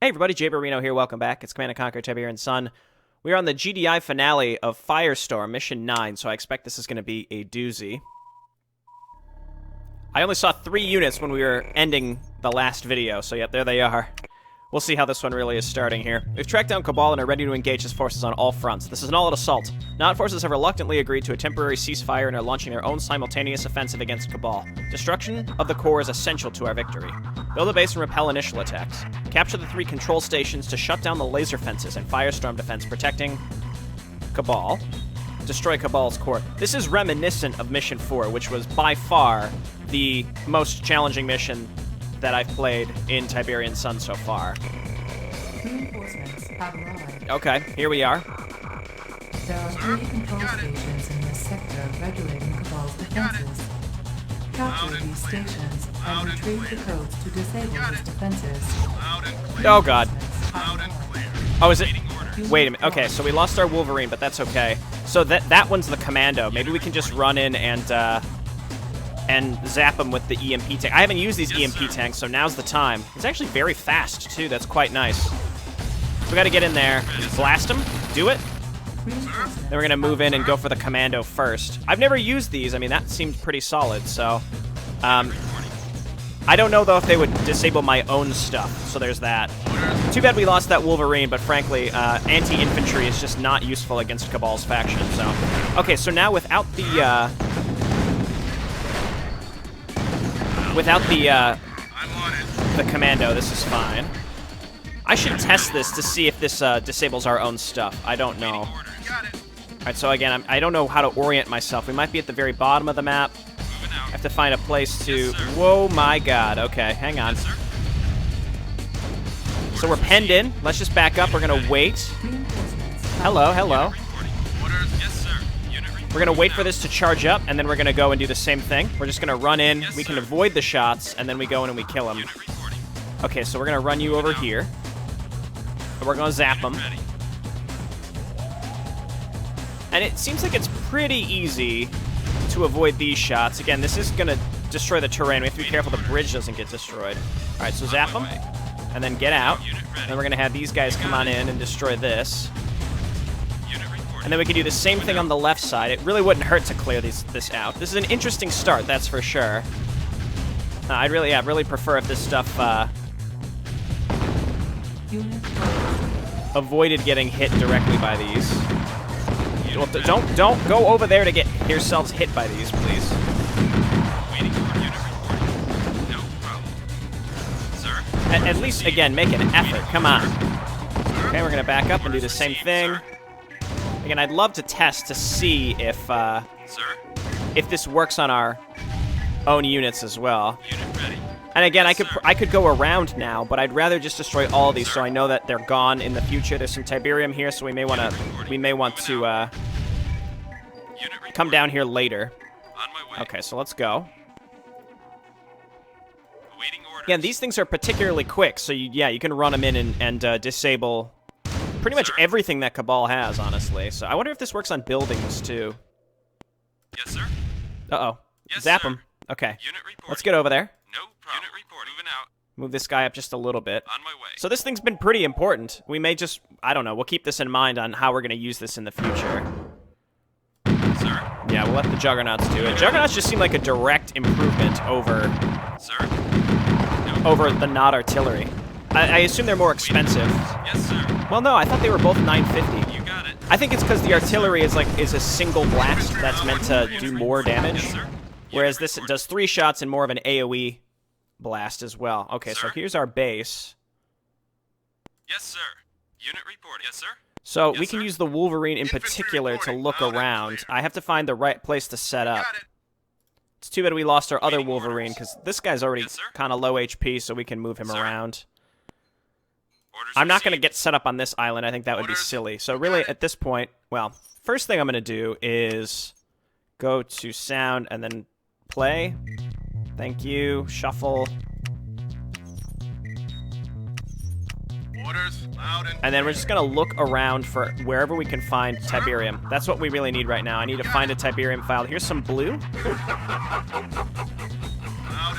Hey everybody, Jayborino here, welcome back. It's Command & Conquer Tiberian Sun. We are on the GDI finale of Firestorm, Mission 9, so I expect this is going to be a doozy. I only saw 3 units when we were ending the last video, so yep, there they are. We'll see how this one really is starting here. We've tracked down Cabal and are ready to engage his forces on all fronts. This is an all-out assault. Nod forces have reluctantly agreed to a temporary ceasefire and are launching their own simultaneous offensive against Cabal. Destruction of the core is essential to our victory. Build a base and repel initial attacks. Capture the 3 control stations to shut down the laser fences and Firestorm defense protecting Cabal. Destroy Cabal's core. This is reminiscent of Mission 4, which was by far the most challenging mission that I've played in Tiberian Sun so far. Reinforcements have arrived. Okay, here we are. There are 3 control stations in this sector regulating Cabal's defenses. Capture these stations and retrieve the codes to disable his defenses. Oh god. Oh, is it? Wait a minute. Okay, so we lost our Wolverine, but that's okay. So that one's the commando. Maybe we can just run in and zap him with the EMP tank. I haven't used these EMP tanks, so now's the time. It's actually very fast, too. That's quite nice. So we gotta get in there, just blast him, do it. Then we're gonna move in and go for the commando first. I've never used these. I mean, that seemed pretty solid, so... I don't know, though, if they would disable my own stuff, so there's that. Too bad we lost that Wolverine, but frankly, anti-infantry is just not useful against Cabal's faction, so... Okay, so now without the commando, this is fine. I should test this to see if this disables our own stuff. I don't know. Alright, so again, I don't know how to orient myself. We might be at the very bottom of the map. I have to find a place to... Whoa, my god. Okay, hang on. So we're penned in. Let's just back up. We're gonna wait. Hello, hello. We're gonna wait for this to charge up, and then we're gonna go and do the same thing. We're just gonna run in. We can avoid the shots, and then we go in and we kill him. Okay, so we're gonna run you over here. And we're gonna zap him. And it seems like it's pretty easy to avoid these shots. Again, this is gonna destroy the terrain. We have to be careful the bridge doesn't get destroyed. Alright, so zap him, and then get out. And then we're gonna have these guys come on in and destroy this. And then we can do the same thing on the left side. It really wouldn't hurt to clear this out. This is an interesting start, that's for sure. I'd really prefer if this stuff avoided getting hit directly by these. Don't go over there to get yourselves hit by these, please. At least, again, make an effort. Come on. Okay, we're gonna back up and do the same thing. Again, I'd love to test to see if this works on our own units as well. And again, I could go around now, but I'd rather just destroy all of these so I know that they're gone in the future. There's some Tiberium here, so we may want to come down here later. Okay, so let's go. Again, these things are particularly quick, so you can run them in and disable pretty much everything that Cabal has, honestly. So I wonder if this works on buildings, too. Yes, sir. Uh-oh. Yes, Zap sir. him. Okay. Unit reporting. Let's get over there. No problem. Unit reporting. Moving out. Move this guy up just a little bit. On my way. So this thing's been pretty important. We may just... I don't know. We'll keep this in mind on how we're going to use this in the future. Sir. Yeah, we'll let the Juggernauts do it. Juggernauts just seem like a direct improvement over... Sir. over the Nod artillery. I assume they're more expensive. Yes, sir. Well, no, I thought they were both 950. You got it. I think it's because the artillery is a single blast that's meant to do more damage, Yes, sir. whereas this does 3 shots and more of an AoE blast as well. Okay, so Sir. here's our base. Yes, sir. Unit report. Yes, sir. So Yes, we can sir. use the Wolverine in Infantry particular to reporting. look Loud and around. clear. I have to find the right place to set up. Got it. It's too bad we lost our other Waiting Wolverine, orders. because this guy's already Yes, sir. kind of low HP, so we can move him Sir. around. Orders I'm not going to received. get set up on this island. I think that would be Orders. silly. So really, at this point, well, first thing I'm going to do is go to sound and then play. Thank you. Shuffle. Orders loud and And then we're just going to look around for wherever we can find Tiberium. That's what we really need right now. I need to find a Tiberium file. Here's some blue. loud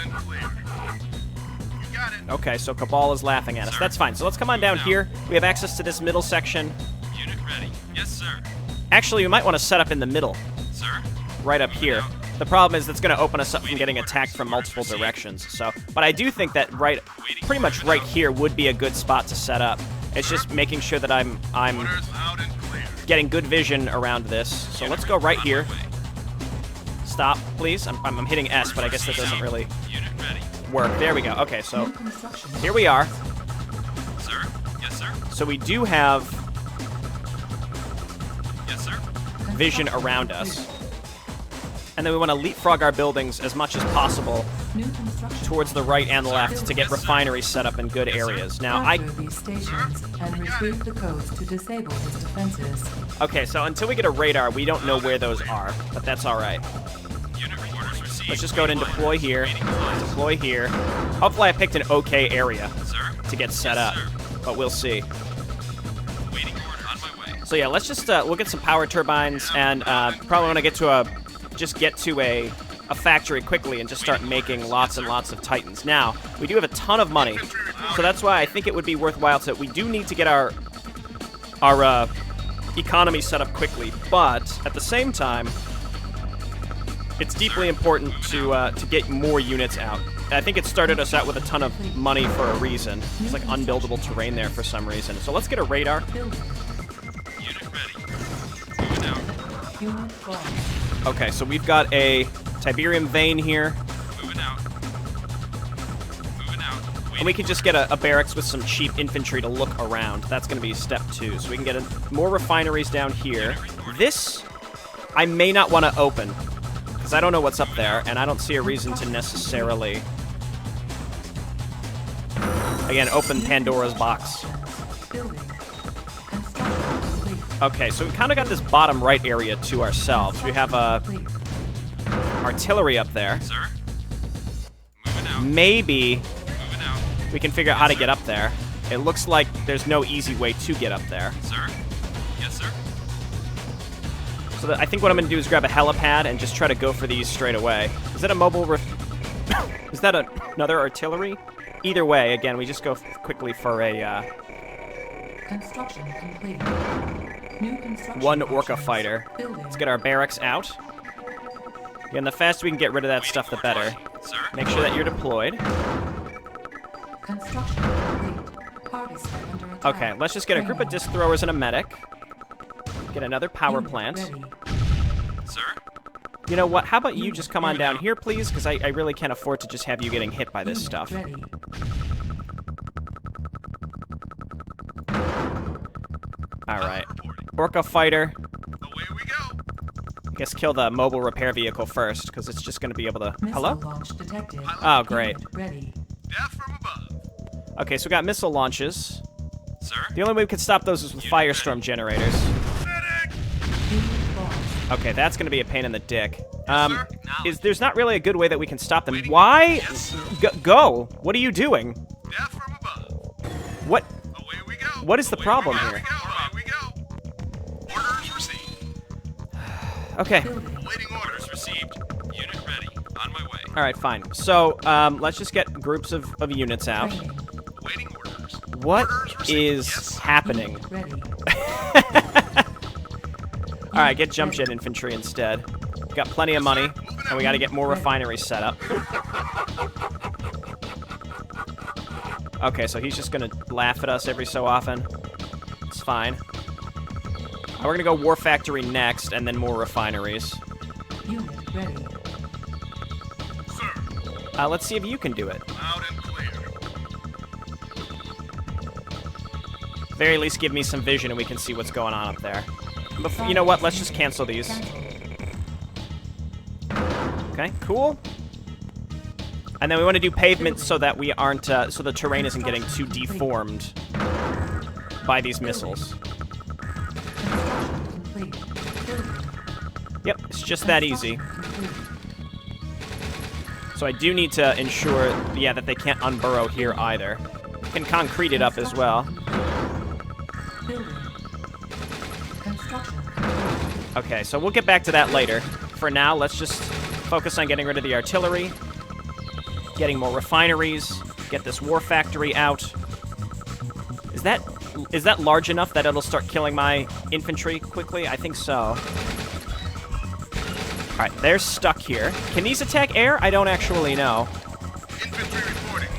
and clear. You got it. Okay, so Cabal is laughing at us. That's fine. So let's come on down here. We have access to this middle section. Unit ready. Yes, sir. Actually, we might want to set up in the middle, Sir? right up here. The problem is that's going to open us up from getting attacked from multiple directions. So, but I do think that pretty much right here would be a good spot to set up. It's just making sure that I'm Orders loud and clear. getting good vision around this. So let's go right here. Stop, please. I'm hitting S, but I guess that doesn't really Unit ready. work. There we go. Okay, so New construction. here we are. Sir? Yes, sir. So we do have Yes, sir. vision around us. And then we want to leapfrog our buildings as much as possible New construction. towards the right and the left to get refineries set up in good areas. Now, Capture these stations and retrieve the codes to disable his defenses. Okay, so until we get a radar, we don't know where those are, but that's all right. Unit orders received. Let's just go ahead and deploy here, deploy here. Hopefully I picked an okay area Sir? to get set up, but we'll see. Waiting order on my way. So yeah, let's just we'll get some power turbines and probably want to get to a factory quickly and just start making lots and lots of Titans. Now, we do have a ton of money, so that's why I think it would be worthwhile to. We do need to get our economy set up quickly, but at the same time, it's deeply important to get more units out. I think it started us out with a ton of money for a reason. It's like unbuildable terrain there for some reason. So let's get a radar. Building. Unit ready. Moving out. Unit lost. Okay, so we've got a Tiberium vein here, Moving out. Moving out. and we can just get a barracks with some cheap infantry to look around. That's going to be step 2. So we can get more refineries down here. This, I may not want to open, because I don't know what's up there, and I don't see a reason to necessarily, again, open Pandora's box. Building. Construction complete. Okay, so we kind of got this bottom right area to ourselves. We have Complete. artillery up there. Sir? Moving out. Maybe Moving out. we can figure out how to get up there. It looks like there's no easy way to get up there. Sir? Yes, sir. So I think what I'm going to do is grab a helipad and just try to go for these straight away. Is that a mobile is that another artillery? Either way, again, we just go quickly for a Construction complete. New construction one Orca options. fighter. Building. Let's get our barracks out. Again, the faster we can get rid of that stuff, the better. Sir? Make sure that you're deployed. Construction complete. Party site under attack. Okay, let's just get a group of disc throwers and a medic. Get another power Unit plant. ready. Sir? You know what? How about you just come on down here, please? Because I really can't afford to just have you getting hit by this Unit stuff. Ready. All right. Reporting. Orca fighter. Away we go. I guess kill the mobile repair vehicle first, because it's just going to be able to... Missile Hello? launch detected. Oh, great. Unit ready. Death from above. Okay, so we got missile launches. Sir? The only way we could stop those is with Firestorm generators. Medic! Unit lost. Okay, that's going to be a pain in the dick. sir. There's not really a good way that we can stop them. Why? Go! What are you doing? Death from above. What? Away we go. What is the problem Away here? we go. Away we go. Orders received. Okay. Building. Awaiting orders received. Unit ready. On my way. All right, fine. So, let's just get groups of units out. Training. Awaiting orders. What Orders received. is Yes. happening? Unit ready. All right, get jump jet infantry instead. We got plenty of money, and we got to get more refineries set up. Okay, so he's just gonna laugh at us every so often. It's fine. We're gonna go war factory next, and then more refineries. Unit ready. Sir. Let's see if you can do it. Loud and clear. Very least, give me some vision, and we can see what's going on up there. Before, you know what? Let's just cancel these. Okay, cool. And then we want to do pavement so that we aren't, so the terrain isn't getting too deformed by these missiles. Construction complete. Building. Yep, it's just that easy. Complete. So I do need to ensure, yeah, that they can't unburrow here either. Can concrete it up as well. Building. Construction complete. Okay, so we'll get back to that later. For now, let's just focus on getting rid of the artillery, getting more refineries, Get this war factory out. Is that large enough that it'll start killing my infantry quickly? I think so. Alright, they're stuck here. Can these attack air? I don't actually know. Infantry reporting.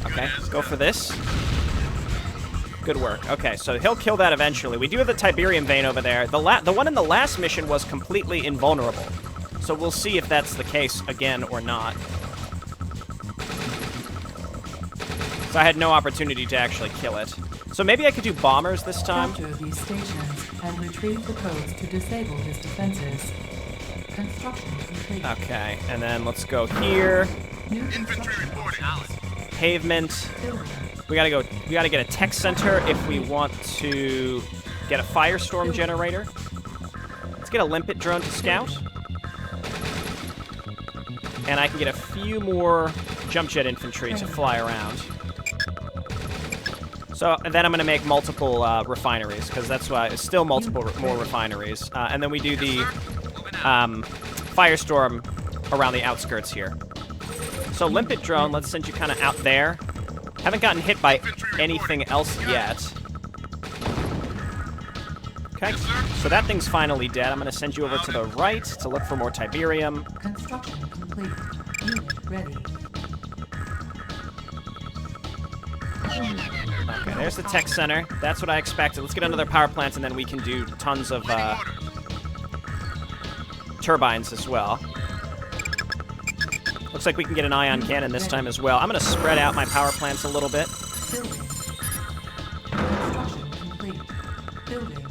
Okay, go for this. Good work. Okay, so he'll kill that eventually. We do have the Tiberium vein over there. The one in the last mission was completely invulnerable. So we'll see if that's the case again or not. So I had no opportunity to actually kill it. So maybe I could do bombers this time. Capture these stations and retrieve the codes to disable his defenses. Construction complete. Okay, and then let's go here. New Infantry construction reporting. Pavement. building. We gotta get a tech center if we want to get a Firestorm generator. Let's get a limpet drone to scout. And I can get a few more jump jet infantry to fly around. So and then I'm going to make multiple refineries, because that's why it's still more refineries. And then we do the Firestorm around the outskirts here. So limpet drone, let's send you kind of out there. Haven't gotten hit by anything else yet. Okay, so that thing's finally dead. I'm going to send you over to the right to look for more Tiberium. Construction complete. Unit ready. Okay, there's the tech center. That's what I expected. Let's get another power plant, and then we can do tons of turbines as well. Looks like we can get an ion cannon this time as well. I'm going to spread out my power plants a little bit. Building. Construction complete. Building.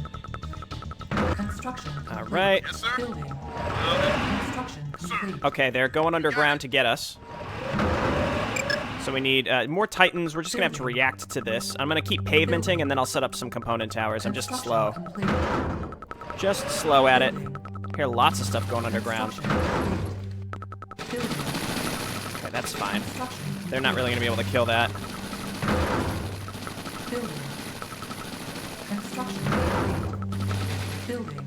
Construction complete. All right. Yes, sir. Building. Construction complete. Okay, they're going underground to get us. So we need more Titans. We're just going to have to react to this. I'm going to keep pavementing, and then I'll set up some component towers. I'm just slow. Complete. Just slow at it. Hear lots of stuff going underground. Building. Okay, that's fine. Construction They're not really going to be able to kill that. Building. Construction complete. Building.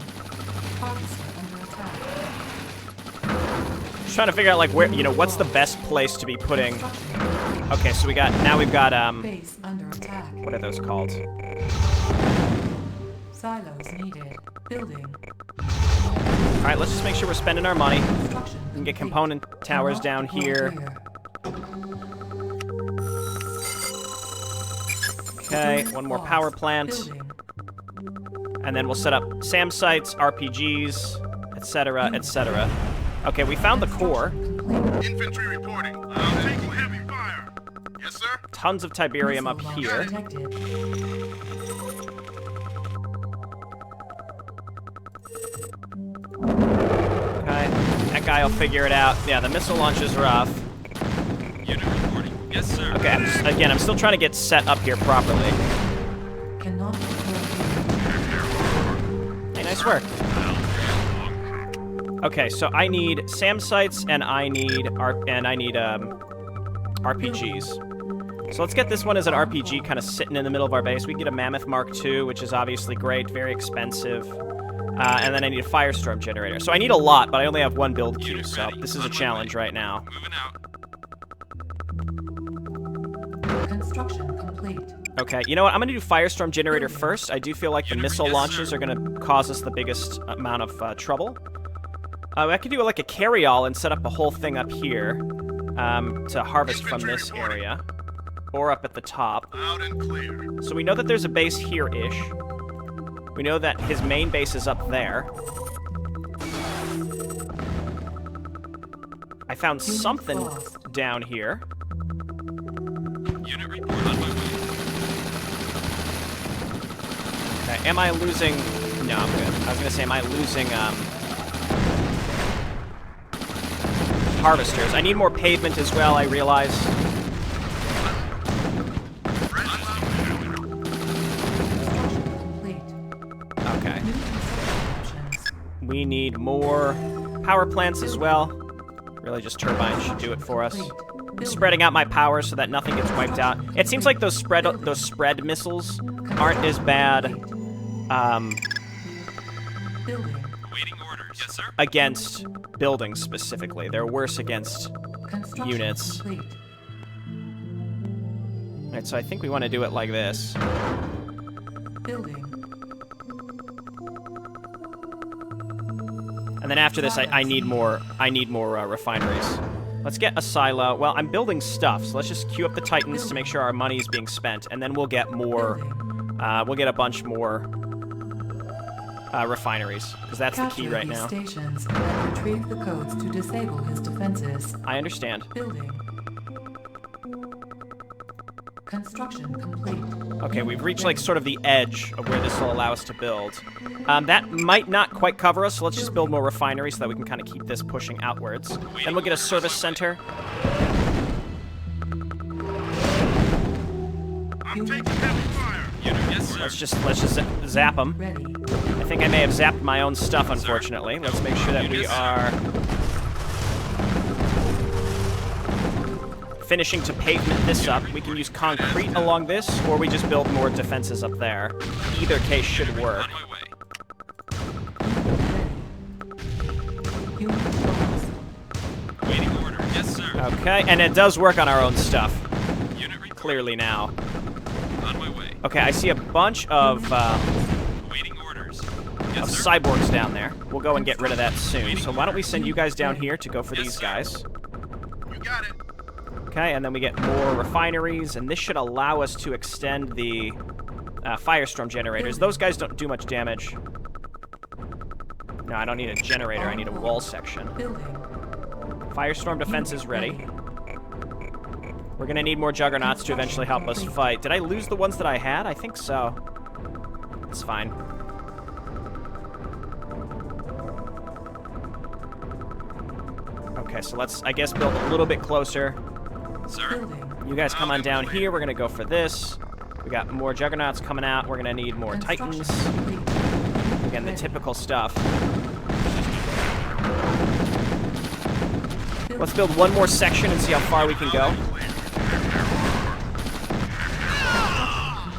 Harvester under attack. Just trying to figure out, like, where, you know, what's the best place to be putting... Construction complete. Okay, so now we've got, Base under attack. what are those called? Silos needed. Building. Alright, let's just make sure we're spending our money. Construction We can get complete. component towers down Unlock here. Okay, one more power plant. Building. And then we'll set up SAM sites, RPGs, etc., etc. Okay, we found the core. Infantry reporting. I'm taking heavy fire. Yes, sir. Tons of Tiberium up Missile here. launch detected. Okay, that guy will figure it out. Yeah, the missile launch is rough. Unit reporting. Yes, sir. Okay, I'm still trying to get set up here properly. Cannot Hey, nice work. Okay, so I need SAM sites and I need RPGs. So let's get this one as an RPG, kind of sitting in the middle of our base. We can get a Mammoth Mark II, which is obviously great, very expensive. And then I need a Firestorm generator. So I need a lot, but I only have one build queue, so this is a challenge right now. Moving out. Construction complete. Okay, you know what? I'm going to do Firestorm generator first. I do feel like the missile launches are going to cause us the biggest amount of trouble. I could do like a carry-all and set up a whole thing up here to harvest from this area. Or up at the top. Loud and clear. So we know that there's a base here-ish. We know that his main base is up there. I found something down here. Unit report on my way. Okay, am I losing... No, I'm good. I was going to say, am I losing harvesters? I need more pavement as well, I realize. Okay. We need more power plants as well. Really, just turbines should do it for us. I'm spreading out my power so that nothing gets wiped out. It seems like those spread missiles aren't as bad Waiting orders. Yes, sir. against buildings specifically. They're worse against units. Alright, so I think we want to do it like this. Building. And then after this, I need more refineries. Let's get a silo. Well, I'm building stuff, so let's just queue up the Titans to make sure our money is being spent, and then we'll get more. We'll get a bunch more refineries, because that's the key right now. Stations and retrieve the codes to disable his defenses. I understand. Building. Construction complete. Okay, we've reached like sort of the edge of where this will allow us to build. That might not quite cover us, so let's just build more refineries so that we can kind of keep this pushing outwards. Then we'll get a service center. I'm taking heavy fire. Yes, sir. Let's just zap them. Ready. I think I may have zapped my own stuff, unfortunately. Let's make sure that we are finishing to pavement this up. We can use concrete along this, or we just build more defenses up there. Either case should work. On my way. Unit lost. Waiting order. Yes, sir. Okay, and it does work on our own stuff, Unit report. clearly now. On my way. Okay, I see a bunch of Waiting orders. Yes, sir. cyborgs down there. We'll go and get rid of that soon. So why don't we send you guys down here to go for these guys. You got it. Okay, and then we get more refineries, and this should allow us to extend the Firestorm generators. Those guys don't do much damage. No, I don't need a generator. I need a wall section. Building. Firestorm defense is ready. We're gonna need more juggernauts to eventually help us fight. Did I lose the ones that I had? I think so. It's fine. Okay, so let's, I guess, build a little bit closer. Sir. Building. You guys come on down here. We're gonna go for this. We got more juggernauts coming out. We're gonna need more titans. Complete. Again, the typical stuff. Let's build one more section and see how far we can go.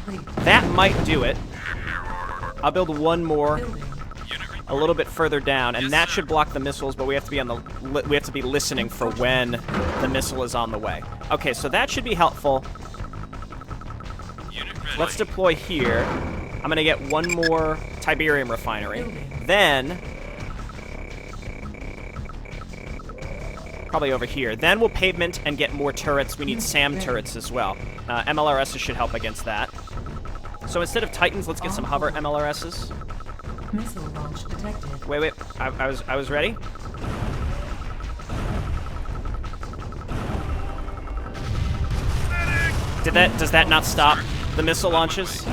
Complete. That might do it. I'll build one more Building. a little bit further down, and that should block the missiles, but we have to be on the we have to be listening for when the missile is on the way. Okay, so that should be helpful. Unit ready. Let's deploy here. I'm gonna get one more Tiberium refinery. Then probably over here. Then we'll pavement and get more turrets. We need SAM turrets as well. MLRSs should help against that. So instead of Titans, let's get some hover MLRSs. Missile launch detected. Wait. I was ready. Does that not stop the missile launches?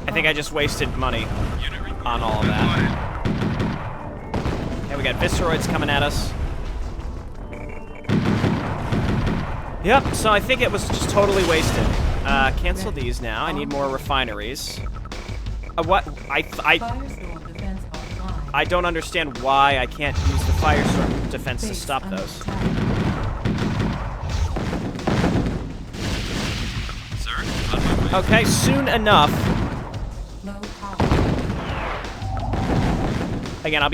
I think I just wasted money Unit report. on all of that. Okay, we got Visceroids coming at us. Yep, so I think it was just totally wasted. Cancel these now. I need more refineries. What? Firestorm defense online. I don't understand why I can't use the Firestorm defense to Base stop under those. attack. Sir. On my way. Okay, soon enough. Low power. Again, I'll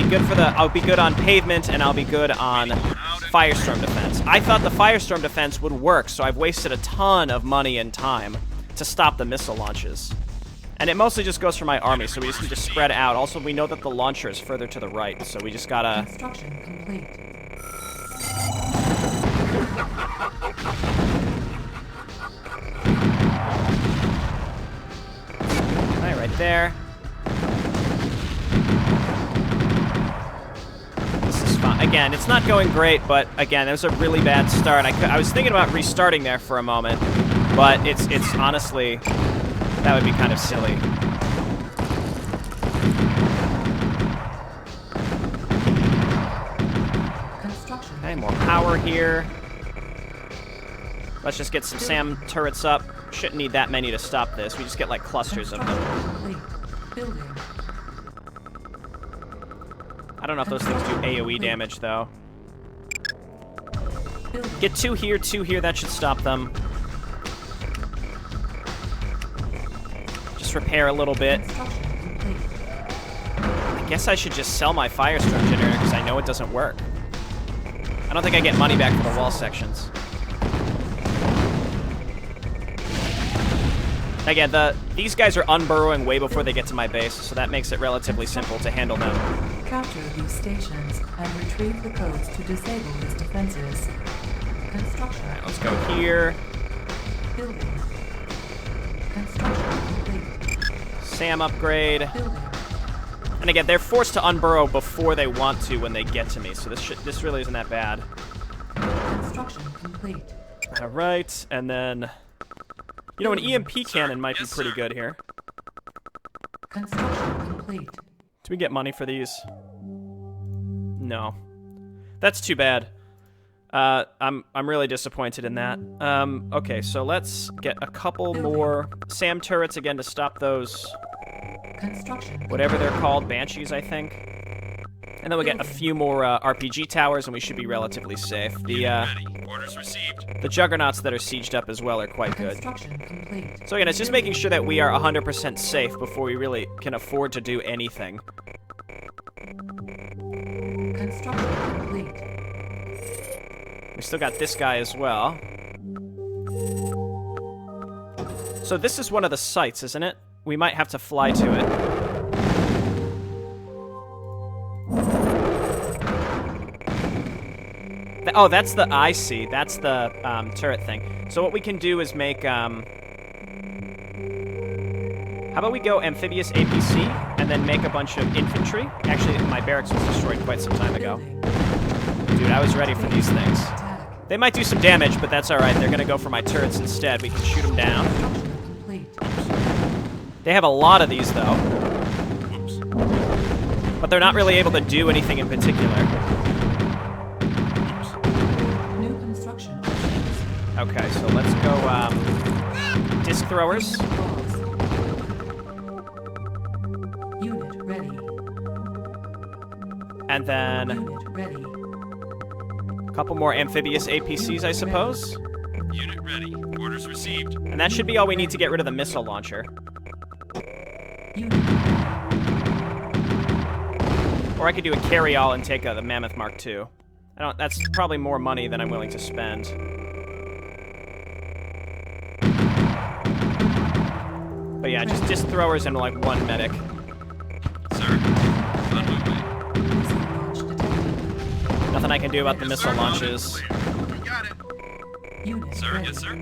be good on pavement, and I'll be good on Firestorm defense. I thought the Firestorm defense would work, so I've wasted a ton of money and time to stop the missile launches. And it mostly just goes for my army, so we just need to spread out. Also, we know that the launcher is further to the right, so we just gotta... Construction complete. Right there. This is fine. Again, it's not going great, but again, it was a really bad start. I was thinking about restarting there for a moment, but it's honestly, that would be kind of silly. Construction. Okay, more power here. Let's just get some SAM turrets up. Shouldn't need that many to stop this. We just get like clusters of them. Complete. Building. I don't know if those things do AoE damage though. Building. Get two here, that should stop them. Just repair a little bit. Construction complete. I guess I should just sell my Firestorm generator because I know it doesn't work. I don't think I get money back for the wall sections. Again, these guys are unburrowing way before they get to my base, so that makes it relatively simple to handle them. Capture these stations and retrieve the codes to disable its defenses. Construction. Alright, let's go here. Building. Construction complete. SAM upgrade. Building. And again, they're forced to unburrow before they want to when they get to me, so this really isn't that bad. Construction complete. Alright, and then... You know, an EMP cannon might be pretty good here. Construction complete. Do we get money for these? No. That's too bad. I'm really disappointed in that. Okay, so let's get a couple more SAM turrets again to stop those... Construction. Whatever they're called, Banshees, I think. And then we'll get a few more RPG towers, and we should be relatively safe. Ready. Orders received. The juggernauts that are sieged up as well are quite good. Construction complete. So again, it's just making sure that we are 100% safe before we really can afford to do anything. Construction complete. We still got this guy as well. So this is one of the sites, isn't it? We might have to fly to it. Oh, that's the IC. That's the turret thing. So what we can do is make... How about we go amphibious APC and then make a bunch of infantry? Actually, my barracks was destroyed quite some time ago. Dude, I was ready for these things. Attack. They might do some damage, but that's alright. They're gonna go for my turrets instead. We can shoot them down. Construction complete. They have a lot of these, though. But they're not really able to do anything in particular. New construction options. Okay, so let's go, disc throwers. Unit ready. And then Unit ready. a couple more amphibious APCs, I suppose. Unit ready. Orders received. And that should be all we need to get rid of the missile launcher. Unit Or I could do a carry-all and take the Mammoth Mark II. That's probably more money than I'm willing to spend. But yeah, just disc throwers and like one medic. Sir. On my way. missile launch detected. Nothing I can do about the missile launches. You got it. Unit Sir, ready. yes, sir.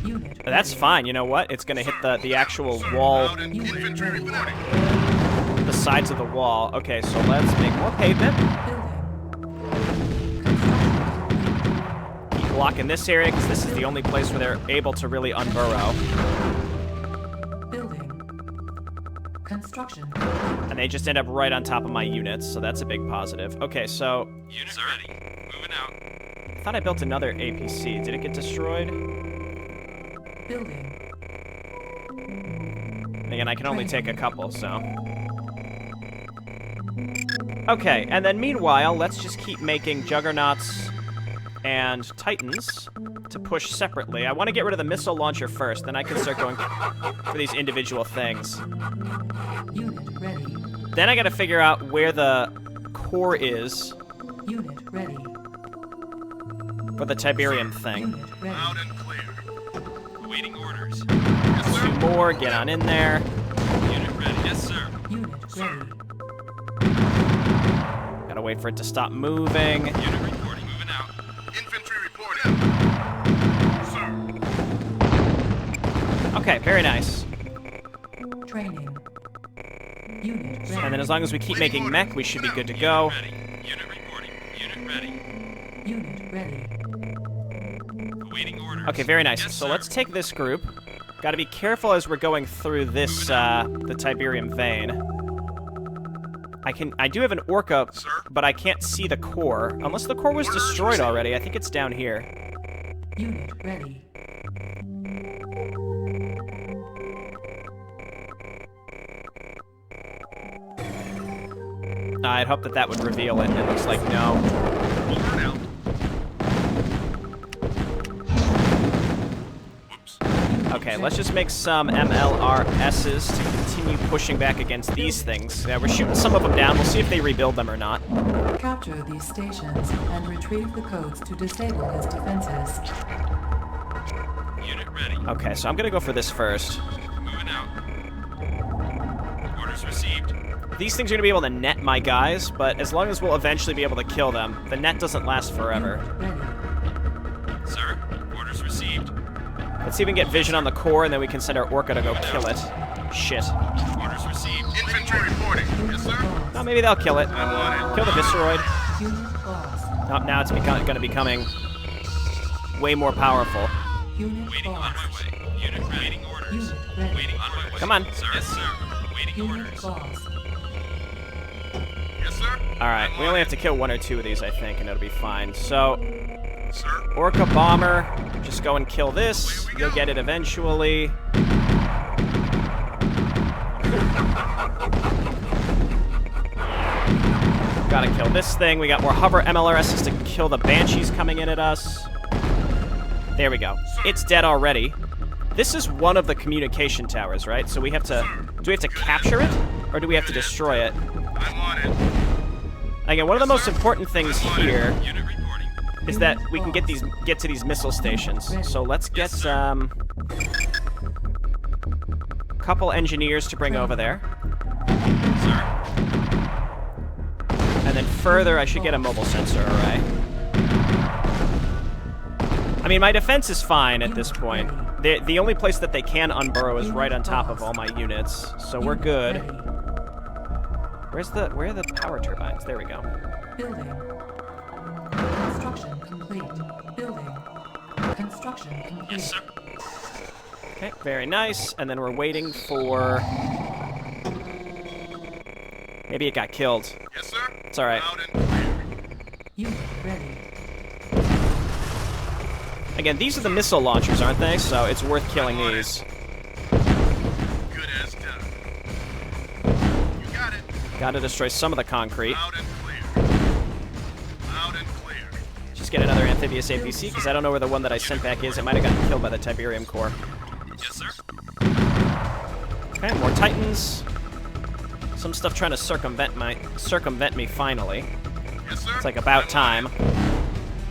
Unit But that's ready. fine, you know what? It's gonna hit the actual wall, Loud and infantry reporting. the sides of the wall. Okay, so let's make more pavement. Building. Construction Keep blocking this area, because this is the only place where they're able to really unburrow. complete. Building. Construction complete. And they just end up right on top of my units, so that's a big positive. Okay, so Unit ready. Moving out. I thought I built another APC. Did it get destroyed? Building. And again, I can only take a couple, so... Okay, and then meanwhile, let's just keep making Juggernauts and Titans to push separately. I want to get rid of the missile launcher first, then I can start going for these individual things. Unit ready. Then I gotta figure out where the core is Unit ready. for the Tiberium thing. Unit ready. Loud and clear. Awaiting orders. Yes, sir. Two more, get on in there. Unit ready. Yes, sir. Unit ready. Gotta wait for it to stop moving. Unit reporting. Moving out. Infantry reporting. Sir. Okay, very nice. Training. Unit ready. And then as long as we keep making mech, we should be good to go. Ready. Unit reporting. Unit ready. Unit ready. Awaiting orders. Okay, very nice. Yes, So sir. let's take this group. Gotta be careful as we're going through this, the Tiberium vein. I do have an Orca, Sir? but I can't see the core. Unless the core was destroyed already. I think it's down here. Unit ready. I'd hope that would reveal it. It looks like no. Over now. Oops. Okay, let's just make some MLRSs to continue pushing back against these things. Yeah, we're shooting some of them down. We'll see if they rebuild them or not. Capture Capture these stations and retrieve the codes to disable his defenses. Unit ready. Okay, so I'm gonna go for this first. Moving out. Orders received. These things are gonna be able to net my guys, but as long as we'll eventually be able to kill them, the net doesn't last forever. Unit ready. Sir, orders received. Let's even get vision on the core, and then we can send our Orca to go kill it. Shit. Orders received. Infantry reporting. Yes, sir. Oh, maybe they'll kill it. I'm on it. Kill the Visceroid. Unit lost. Oh, now it's gonna be becoming way more powerful. Unit Waiting on lost. my way. Unit ready. Waiting orders. Unit ready. Waiting on my way. Come on. Sir. Yes, sir. Waiting Unit orders. lost. Yes, sir. Alright, we only have to kill 1 or 2 of these, I think, and it'll be fine. So, Sir. Orca Bomber, just go and kill this. You'll get it eventually. Gotta kill this thing. We got more hover MLRSs to kill the Banshees coming in at us. There we go. It's dead already. This is one of the communication towers, right? So we have to... Do we have to capture it? Or do we have to destroy it? I'm on it. Again, one of the most important things here Unit reporting. is that we can get to these missile stations. So let's get couple engineers to bring over there. Sir. And then further, I should get a mobile sensor array. I mean, my defense is fine at this point. The only place that they can unburrow is right on top of all my units, so we're good. Where are the power turbines? There we go. Building. Construction complete. Building. Construction complete. Yes, sir. Okay, very nice. And then we're waiting for... Maybe it got killed. Yes, sir. It's alright. Loud and clear. Unit ready. Again, these are the missile launchers, aren't they? So it's worth killing these. Good as done. You got it. Gotta destroy some of the concrete. Loud and clear. Loud and clear. Just get another amphibious APC, because I don't know where the one that I sent back is. It might have gotten killed by the Tiberium core. Yes, sir. Okay, more Titans. Some stuff trying to circumvent me finally. Yes, sir. It's like about time.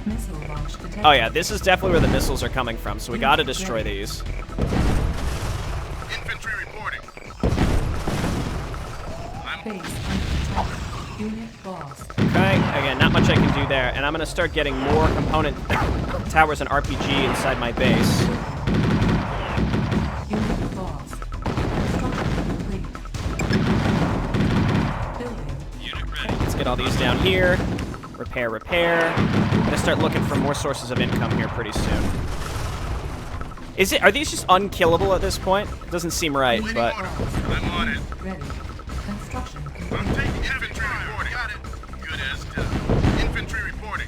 Missile launch detected. Oh yeah, this is definitely where the missiles are coming from, so we gotta destroy these. Infantry reporting. Base under attack. Unit lost. Okay, again, not much I can do there, and I'm gonna start getting more component towers and RPG inside my base. Unit lost. Construction complete. Building. Unit ready. Let's get all these down here. Repair, repair. I'm gonna start looking for more sources of income here pretty soon. Are these just unkillable at this point? It doesn't seem right, Waiting but... order. I'm on it. Ready. Construction I'm complete. taking infantry reporting. Got it. Good as done. Infantry reporting.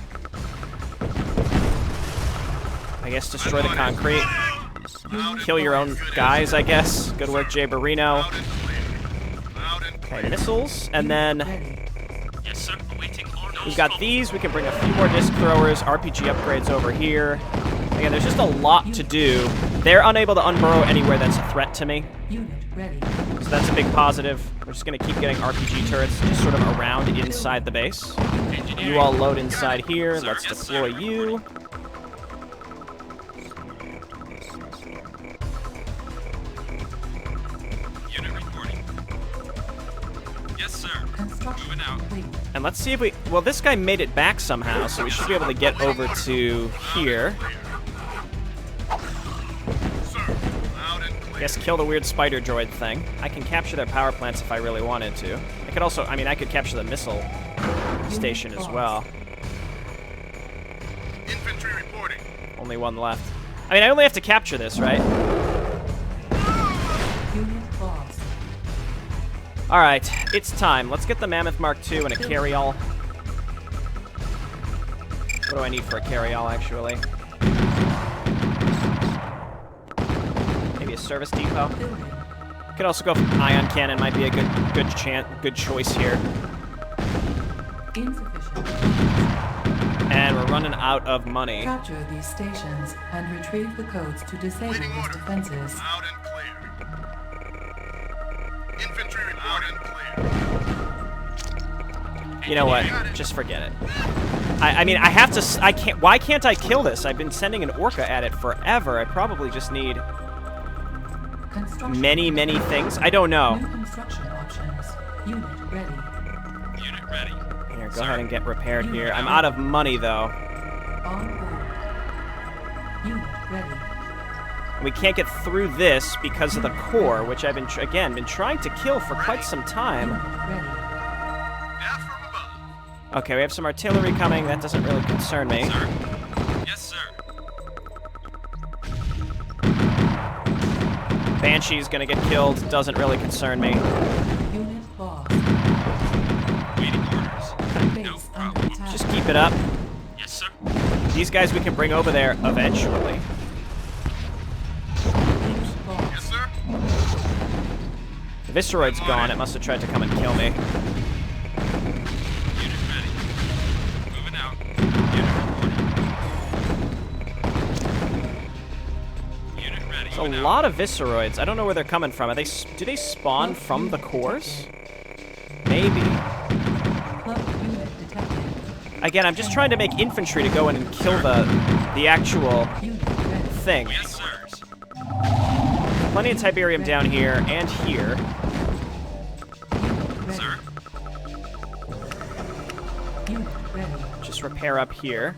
I guess destroy the I'm on it. concrete. Loud and Kill your own guys, I guess. Good work, Jayborino. Loud and clear. Loud and clear. Okay, missiles, and then Ready. Yes, sir. Awaiting orders. we've got these. We can bring a few more disc throwers, RPG upgrades over here. Again, there's just a lot to do. They're unable to unburrow anywhere that's a threat to me, Unit ready. so that's a big positive. We're just gonna keep getting RPG turrets just sort of around inside the base. You all load inside here. Sir, Let's yes, deploy sir. you. Unit reporting. Yes, sir. Construction Moving out. complete. And let's see if we... Well, this guy made it back somehow, so we should be able to get over to here. Sir. Loud and clear. I guess kill the weird spider droid thing. I can capture their power plants if I really wanted to. I could also... I mean, I could capture the missile station as well. Infantry reporting. Only one left. I mean, I only have to capture this, right? Unit lost. Alright, it's time. Let's get the Mammoth Mark II and a carry-all. What do I need for a carry-all, actually? Maybe a service depot? Building. Could also go for ion cannon. Might be a good choice here. Insufficient. And we're running out of money. Capture these stations and retrieve the codes to disable Waiting his order. defenses. Loud and clear. Infantry reporting. Loud and You know what? Just forget it. I mean, I have to... I can't... Why can't I kill this? I've been sending an orca at it forever. I probably just need many, many things. I don't know. New construction options. Unit ready. Unit ready. Here, go Sir. ahead and get repaired here. I'm out of money, though. On board. Unit ready. We can't get through this because of the core, which I've been, again, been trying to kill for quite some time. Unit ready. Death from above. Okay, we have some artillery coming. That doesn't really concern me. Sir. Yes, sir. Banshee's gonna get killed. Doesn't really concern me. Unit lost. Waiting orders. Base under attack. Just keep it up. Yes, sir. These guys we can bring over there eventually. Unit lost. Yes, sir. The Visceroid's gone. It must have tried to come and kill me. Unit ready. Moving out. Unit reporting. Unit ready. There's a lot of Visceroids. I don't know where they're coming from. Are they? Do they spawn from the cores? Maybe. Club unit detected. Again, I'm just trying to make infantry to go in and kill the actual Unit ready. thing. Yes, sirs. Plenty of Tiberium down here and here. Unit ready. Sir. Unit ready. Just repair up here.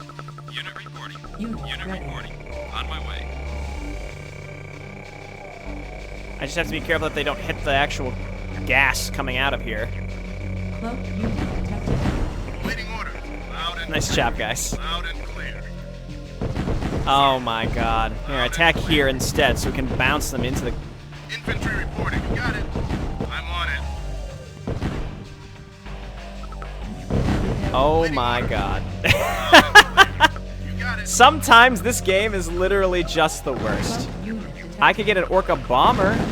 Unit reporting. Unit Unit ready. reporting. On my way. I just have to be careful that they don't hit the actual gas coming out of here. Club unit detected. Waiting orders. Loud and Nice job, guys. loud and clear. Oh my god. Here, attack here instead so we can bounce them into the... Infantry reporting. Got it. I'm on it. Oh my god. Loud and clear. You got it. Sometimes this game is literally just the worst. Club unit detected. I could get an Orca bomber Ready.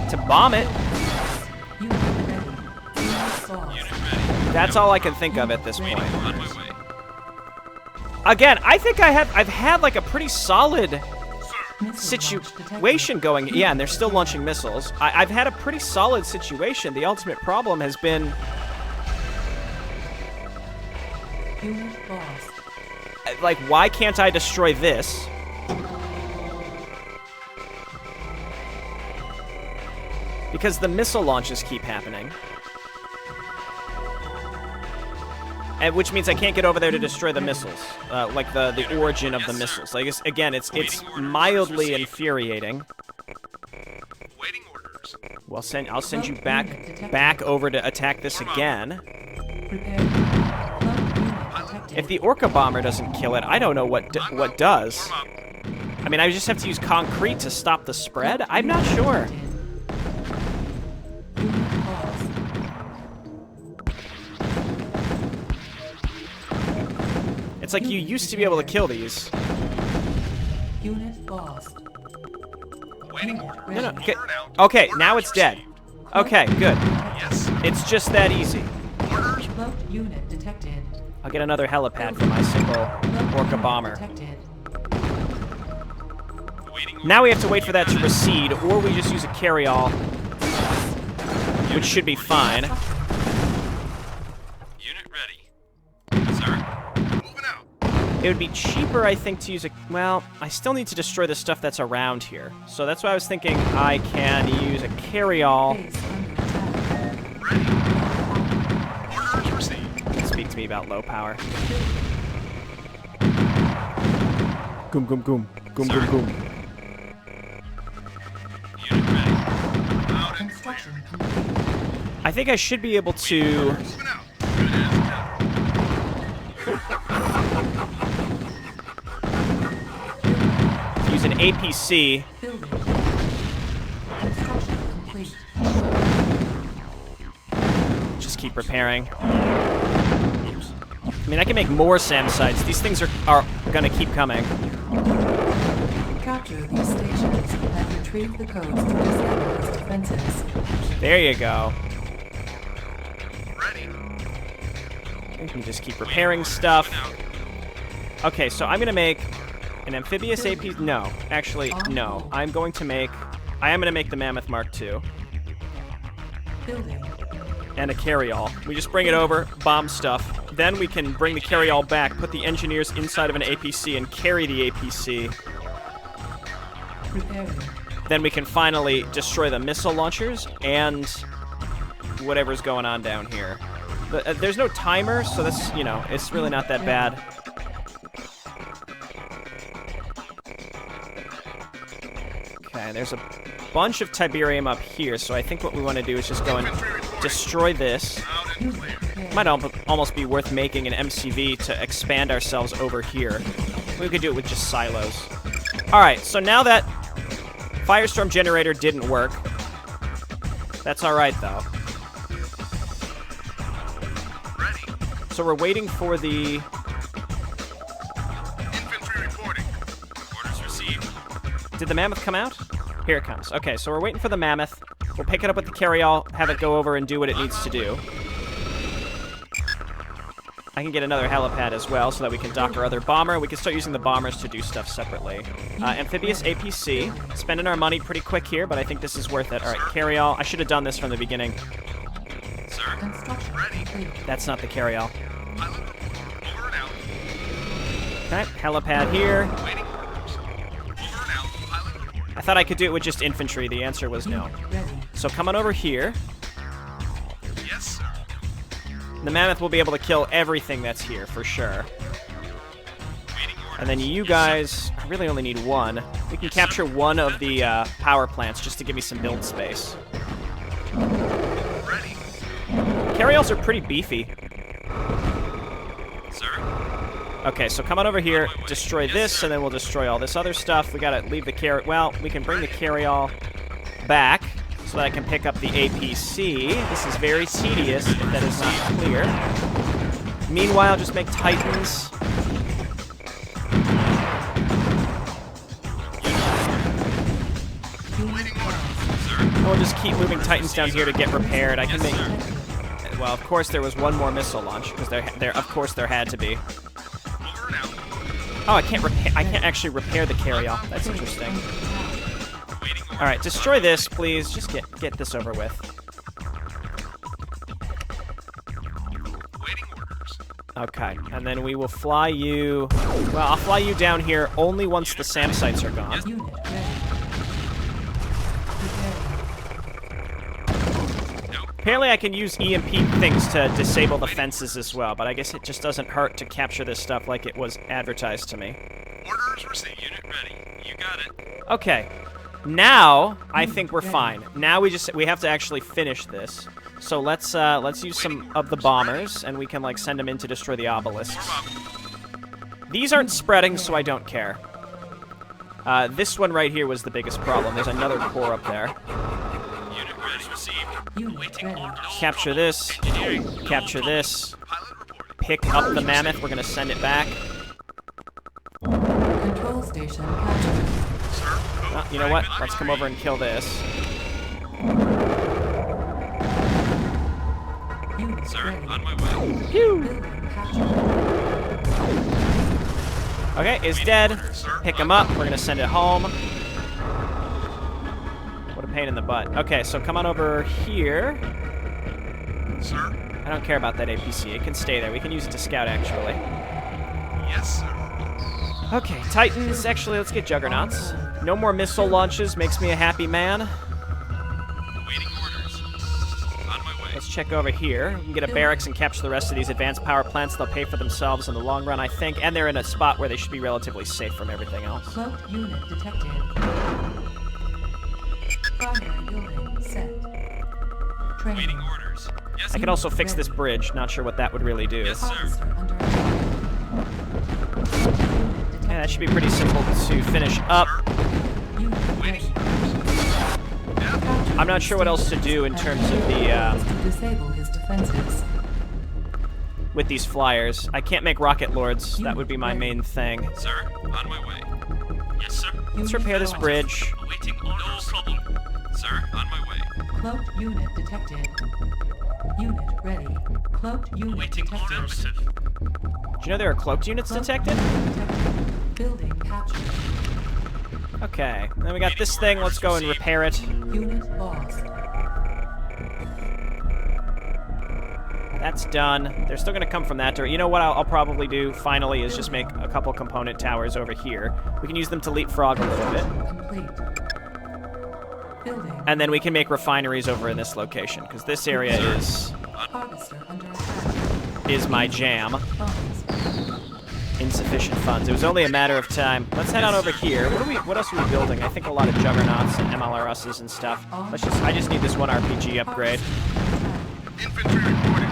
to bomb it. Unit ready. Unit lost. Unit ready. That's all I can think of at this point. On my way. Again, I think I've had like a pretty solid Missile launch situation going. Yeah, and they're still launching missiles. I've had a pretty solid situation. The ultimate problem has been detected. Unit lost. like, why can't I destroy this? Because the missile launches keep happening. And which means I can't get over there to destroy the missiles. Like the origin of the missiles. Like, again, it's mildly infuriating. Waiting orders. Well, I'll send you back over to attack this again. Prepare. Club unit detected. If the Orca bomber doesn't kill it, I don't know what does. Warm up. I mean, I just have to use concrete to stop the spread? I'm not sure. Unit lost. It's like you used to be able to kill these. Unit lost. Waiting Unit orders. ready. No, no, okay, now it's dead. Okay, good. Yes, sir. It's just that easy. Orders. Club unit detected. I'll get another helipad for my single Club Orca unit bomber. detected. Waiting Now we have to wait for that to recede, or we just use a carry-all, which should be fine. Unit ready. Sir. Moving out. It would be cheaper, I think, to use a... Well, I still need to destroy the stuff that's around here. So that's why I was thinking I can use a carry-all. Base under attack. Ready. Orders received. Speak to me about low power. Goom, goom, goom. Goom, goom, goom. Unit ready. Loud and Construction clear. complete. I think I should be able to... Moving out. Good as done. use an APC. Building. Construction complete. Just keep repairing. I mean, I can make more SAM sites. These things are gonna keep coming. Capture these stations and retrieve the codes to disable its defenses. There you go. Ready. You can just keep repairing stuff. Okay, so I'm gonna make an amphibious AP. No, actually, no. I am gonna make the Mammoth Mark II. Building. and a carry-all. We just bring it over, bomb stuff. Then we can bring the carry-all back, put the engineers inside of an APC, and carry the APC. Preparing. Then we can finally destroy the missile launchers and whatever's going on down here. But, there's no timer, so that's, you know, it's really not that bad. Okay, there's a bunch of Tiberium up here, so I think what we want to do is just go and destroy this. Might almost be worth making an MCV to expand ourselves over here. We could do it with just silos. Alright, so now that Firestorm generator didn't work, that's alright though. So we're waiting for the... Infantry reporting. Orders received. Did the mammoth come out? Here it comes. Okay, so we're waiting for the mammoth. We'll pick it up with the carry-all, have it go over and do what it needs to do. I can get another helipad as well so that we can dock our other bomber. We can start using the bombers to do stuff separately. Amphibious APC. Spending our money pretty quick here, but I think this is worth it. All right, carry-all. I should have done this from the beginning. Sir. Construction complete. That's not the carry-all. Pilot, over and out. Okay, helipad here. Waiting orders. Over and out. Pilot reporting. I thought I could do it with just infantry. The answer was no. Ready. So come on over here. Yes, sir. The mammoth will be able to kill everything that's here, for sure. Waiting orders. And then you guys, I really only need one. We can capture one of the power plants just to give me some build space. Ready. Carry-alls are pretty beefy. Sir. Okay, so come on over here, destroy this, and then we'll destroy all this other stuff. We gotta leave the carry... Well, we can bring the carry-all back so that I can pick up the APC. This is very tedious, if that is not clear. Meanwhile, just make Titans. And we'll just keep moving Titans down here to get repaired. I can make... Well, of course there was one more missile launch, because of course there had to be. Over and out. Oh, I can't actually repair the carry-all. That's interesting. Waiting orders. All right, destroy this, please. Just get this over with. Waiting orders. Okay, and then we will fly you... Well, I'll fly you down here only once the SAM sites are gone. Unit ready. Preparing. Apparently I can use EMP things to disable the fences as well, but I guess it just doesn't hurt to capture this stuff like it was advertised to me. Orders received. Unit ready. You got it. Okay, now I think we're fine. Now we have to actually finish this. So let's use some of the bombers, and we can like send them in to destroy the obelisks. These aren't spreading, so I don't care. This one right here was the biggest problem. There's another core up there. Unit ready. Received. Unit ready. Capture this. Capture this. Pilot reporting. Pick up the mammoth. We're gonna send it back. Control station captured. Sir. Oh, you know what? Let's come over and kill this. Unit Sir. ready. On my way. Building captured. Okay, is dead. Pick him up. We're gonna send it home. What a pain in the butt. Okay, so come on over here. Sir. I don't care about that APC. It can stay there. We can use it to scout, actually. Yes, sir. Okay, Titans. Actually, let's get Juggernauts. No more missile launches. Makes me a happy man. Waiting orders. On my way. Let's check over here. We can get a barracks and capture the rest of these advanced power plants. They'll pay for themselves in the long run, I think. And they're in a spot where they should be relatively safe from everything else. Cloaked unit detected. Primary building set. Training. Waiting orders. Yes. I could also fix this bridge. Not sure what that would really do. Yes, sir. Officer under attack. Yeah, that should be pretty simple to finish up. Unit ready. I'm not sure what else to do in terms of the, to disable his defenses. with these flyers. I can't make rocket lords. That would be my main thing. Sir. On my way. Yes, sir. Let's repair this bridge. Awaiting orders. No problem. Sir. On my way. Cloaked unit detected. Unit ready. Cloaked unit Awaiting detected. orders. Do you know there are cloaked units Cloaked detected? unit detected. Building captured. Okay. Then we got this thing. Let's go and repair it. Unit lost. That's done. They're still going to come from that door. You know what I'll probably do, finally, is just make a couple component towers over here. We can use them to leapfrog a little bit. Complete. Building. And then we can make refineries over in this location, because this area Harvester under attack. is my jam. Funds. Insufficient funds. It was only a matter of time. Let's head on over here. What else are we building? I think a lot of juggernauts and MLRSs and stuff. I just need this one RPG upgrade. Infantry reporting.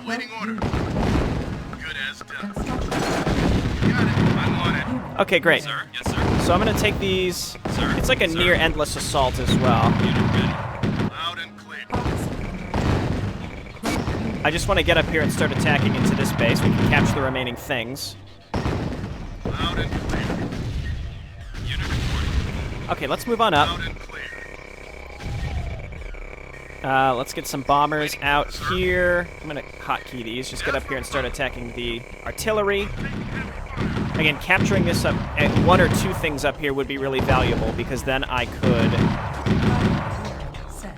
Waiting order. Good as done. Construction. Got it. I'm on it. Okay, great. Sir? Yes, sir. So I'm gonna take these. Sir? It's like a Sir? near endless assault as well. Unit ready. Loud and clear. I just want to get up here and start attacking into this base. We can capture the remaining things. Loud and clear. Unit reporting. Okay, let's move on up. Loud and clear. Let's get some bombers out here. I'm gonna hotkey these. Just get up here and start attacking the artillery. Again, capturing this up, one or two things up here would be really valuable because then I could Set.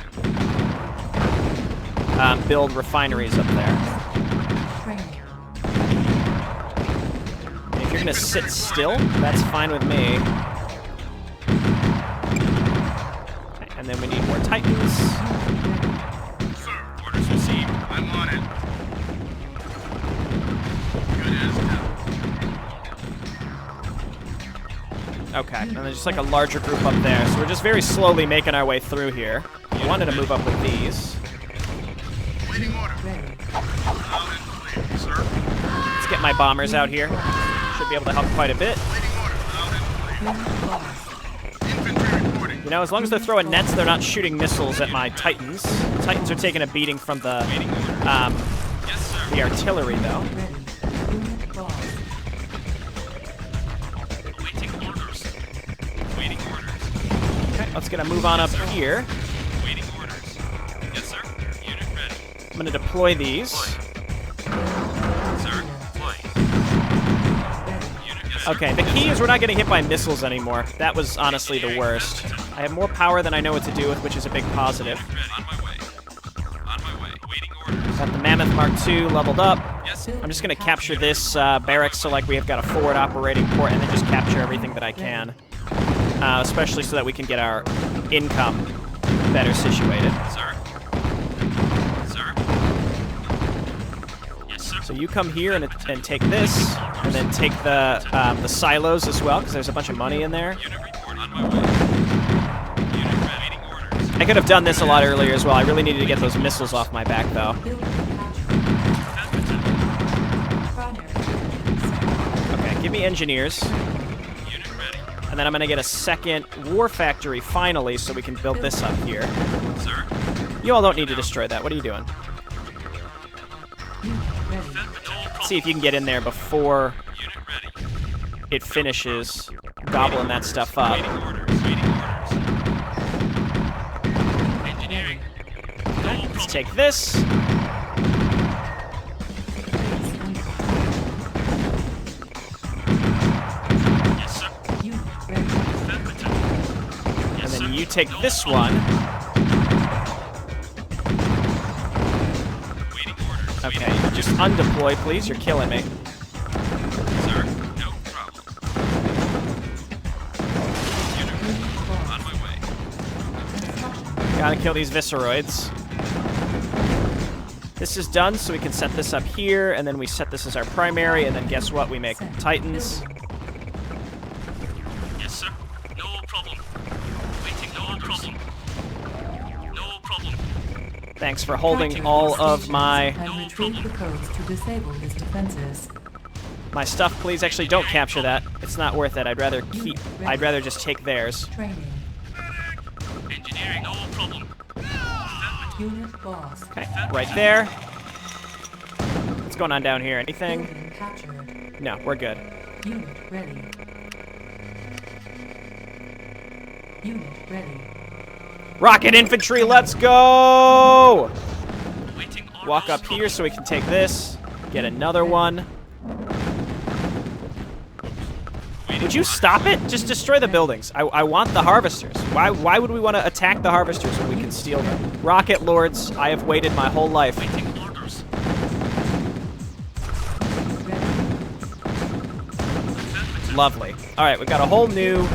build refineries up there. Training. And if you're gonna sit still, that's fine with me. Okay, and then we need more Titans. Sir, orders received. I'm on it. Good as done. Okay, and there's just like a larger group up there. So we're just very slowly making our way through here. I wanted to move up with these. Waiting order. Ready. Loud and clear. Sir. Let's get my bombers out here. Should be able to help quite a bit. Waiting order. Loud and Unit lost. clear. Infantry reporting. You know, as long as they're throwing nets, they're not shooting missiles at my Titans. The Titans are taking a beating from the Yes, sir. the artillery, though. Ready. Unit lost. Waiting orders. Waiting orders. Okay, let's get a move on up here. Waiting orders. Yes, sir. Unit ready. I'm going to deploy these. Sir? Flying. Unit, yes, sir. Okay, the key is we're not getting hit by missiles anymore. That was honestly the worst. I have more power than I know what to do with, which is a big positive. Ready. On my way. On my way. Waiting orders. Got the Mammoth Mark II leveled up. Yes, sir. I'm just going to capture this barracks so like we have got a forward operating port and then just capture everything that I can. Especially so that we can get our income better situated. Sir? Sir? Yes, sir. So you come here and take this, and then take the silos as well, because there's a bunch of money in there. Unit report on my way. Unit ready. Waiting orders. I could have done this a lot earlier as well. I really needed to get those missiles off my back, though. Building captured. Primary building set. Okay, give me engineers, Unit ready. and then I'm going to get a second war factory finally so we can build this up here. Sir? You all don't need to destroy that. What are you doing? Unit ready. No problem. See if you can get in there before Unit ready. it finishes gobbling that stuff up. Waiting orders. Waiting orders. Engineering. Okay, let's take this. Base under Yes, sir. unit ready. Affirmative. And Yes, then sir. you take No this problem. one. Waiting orders. Okay, just undeploy, please. You're killing me. Sir, no problem. Unit ready. On my way. Gotta kill these Visceroids. This is done, so we can set this up here, and then we set this as our primary, and then guess what? We make Titans. Yes, sir. No problem. Waiting. No problem. No problem. Thanks for holding all of my And retrieve the codes to disable his defenses. stuff, please. Actually, don't capture that. It's not worth it. I'd rather just take theirs. Training. Engineering. No problem. Unit lost. Okay, right there. What's going on down here? Anything? Building captured. No, we're good. Unit ready. Unit ready. Rocket infantry, let's go! Waiting orders. Walk up here so we can take this. Get another one. Would you stop it? Just destroy the buildings. I want the harvesters. Why would we want to attack the harvesters when we can steal them? Rocket lords, I have waited my whole life. Waiting orders. Lovely. All right, we've got a whole new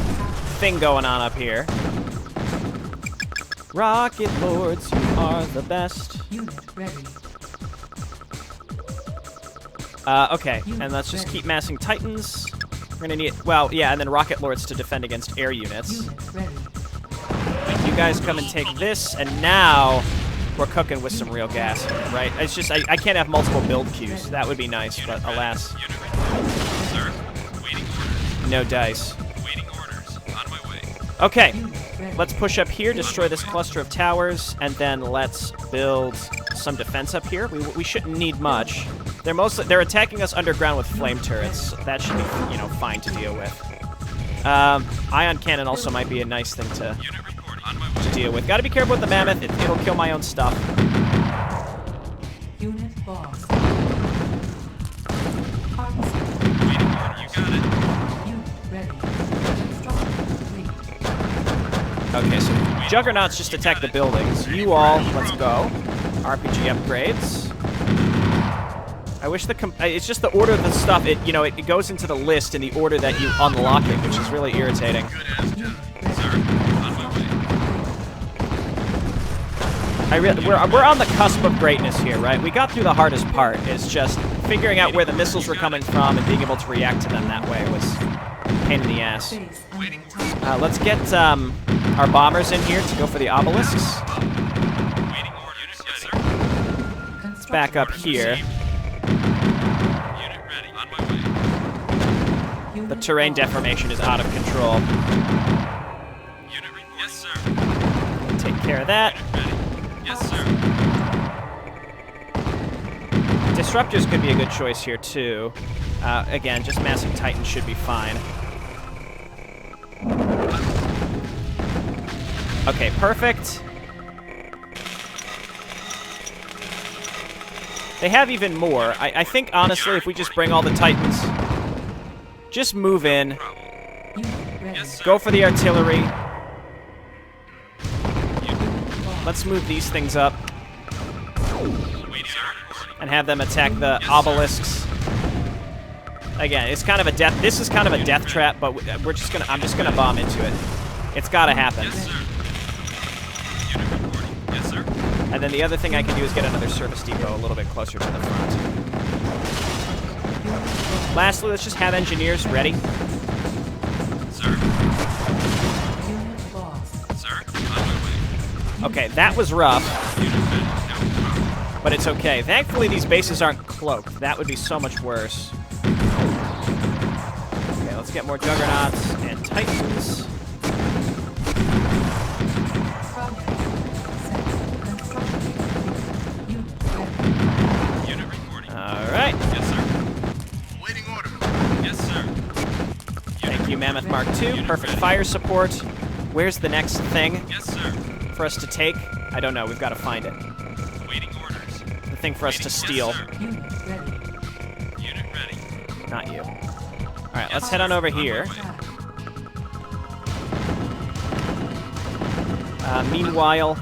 thing going on up here. Rocket Lords, you are the best. Unit ready. Okay, and let's just keep massing Titans. We're gonna need, well, yeah, and then Rocket Lords to defend against air units. Unit ready. You guys come and take this, and now we're cooking with some real gas, right? It's just, I can't have multiple build queues. That would be nice, but alas. Sir, waiting orders. No dice. Waiting orders. On my way. Okay, Unit ready. let's push up here, destroy this cluster of towers, and then let's build some defense up here. We shouldn't need much. They're attacking us underground with flame turrets. That should be, you know, fine to deal with. Ion cannon also might be a nice thing to Unit report. On my way. deal with. Gotta be careful with the mammoth. It'll kill my own stuff. Unit lost. Waiting order. You got it. Unit ready. Construction complete. Okay, so Juggernauts just attack the buildings. You all, let's go. RPG upgrades. I wish it's just the order of the stuff. It goes into the list in the order that you unlock it, which is really irritating. Good as done. Sir, on my way. We're on the cusp of greatness here, right? We got through the hardest part. It's just figuring out where the missiles were coming from and being able to react to them that way was a pain in the ass. Base under attack. Let's get our bombers in here to go for the obelisks. Waiting orders. Yes, sir. Construction Back up here. Unit ready. On my way. Unit The terrain lost. deformation is out of control. Unit ready. Yes, sir. Take care of that. Unit ready. Yes, sir. Disruptors could be a good choice here, too. Again, just massing Titans should be fine. Okay, perfect. They have even more. I think, honestly, if we just bring all the Titans, just move in, Unit ready. Yes, sir. go for the artillery. Unit lost. Let's move these things up Waiting sir. and have them attack the obelisks. Again, it's kind of a death. This is kind of a death trap, but I'm just gonna bomb into it. It's gotta happen. Yes, sir. Unit reporting. Yes, sir. And then the other thing I can do is get another service depot a little bit closer to the front. Lastly, let's just have engineers ready. Sir. Unit lost. Sir. On my way. Okay, that was rough, Unit ready. No problem. but it's okay. Thankfully, these bases aren't cloaked. That would be so much worse. Okay, let's get more Juggernauts and Titans. Unit reporting. All right. Yes, sir. Waiting order. Yes, sir. Thank you, Mammoth Mark II. Perfect fire support. Where's the next thing Yes, sir. for us to take? I don't know. We've got to find it. Waiting orders. The thing for us to steal. Yes, sir. Unit ready. Unit ready. Not you. All right, let's head on over here. Meanwhile,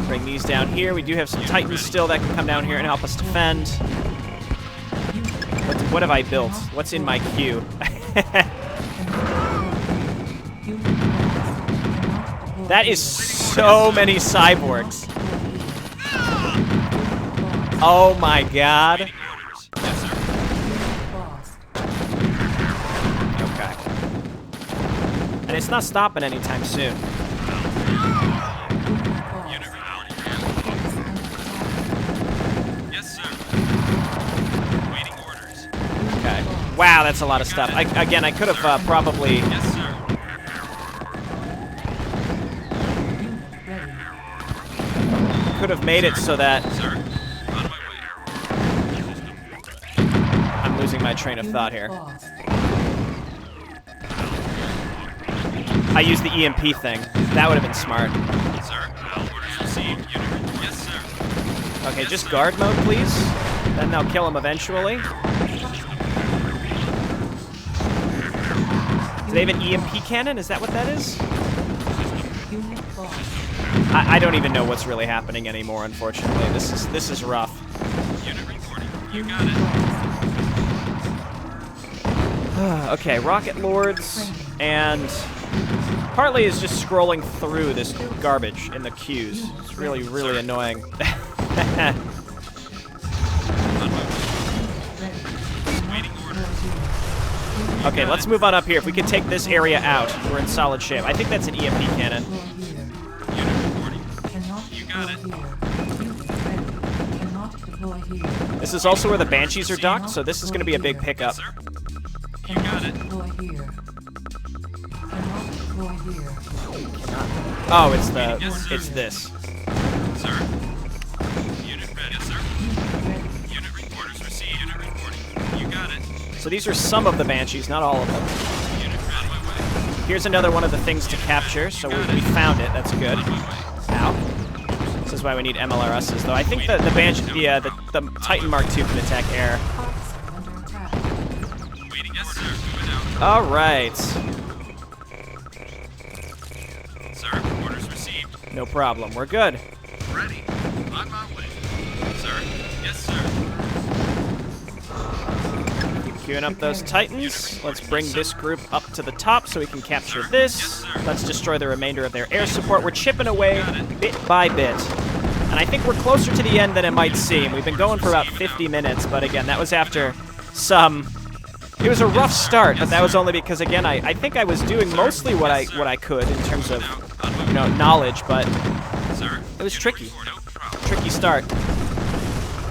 bring these down here. We do have some Titans still that can come down here and help us defend. What have I built? What's in my queue? That is so many cyborgs. Oh my god. Waiting orders. Yes, sir. Okay. And it's not stopping anytime soon. Unit reporting. Yes, sir. Waiting orders. Okay. Wow, that's a lot of stuff. Again, I could have probably... Yes, sir. could have made it so that Sir. On my way. I'm losing my train of thought here. I used the EMP thing. That would have been smart. Sir. Orders received. Unit. Yes, sir. Okay, just guard mode, please. Then they'll kill him eventually. Do they have an EMP cannon? Is that what that is? I don't even know what's really happening anymore, unfortunately. This is rough. Unit reporting. You got it. Okay, Rocket Lords, and partly is just scrolling through this garbage in the queues. It's really, really annoying. Okay, let's move on up here. If we could take this area out, we're in solid shape. I think that's an EMP cannon. You got it. This is also where the Banshees are docked, so this is going to be a big pickup. Sir? You got it. Oh, it's this. Sir? Unit ready. Yes, sir. Unit reporters received. Unit reporting. You got it. So these are some of the Banshees, not all of them. Unit ready. On my way. Here's another one of the things to capture, so we found it. That's good. On my way. Ow. This is why we need MLRSs, though. I think the Banshee, the Titan Mark II can attack air. Waiting. Yes, sir. Moving out. All right. Sir, orders received. No problem. We're good. Ready. On my way. Sir? Yes, sir. Keep queuing up those Titans. Let's bring this group up to the top so we can capture this. Let's destroy the remainder of their air support. We're chipping away bit by bit. And I think we're closer to the end than it might seem. We've been going for about 50 minutes, but again, that was after some... It was a rough start, but that was only because, again, I think I was doing mostly what I could in terms of, you know, knowledge, but Sir? it was tricky. No problem. Tricky start.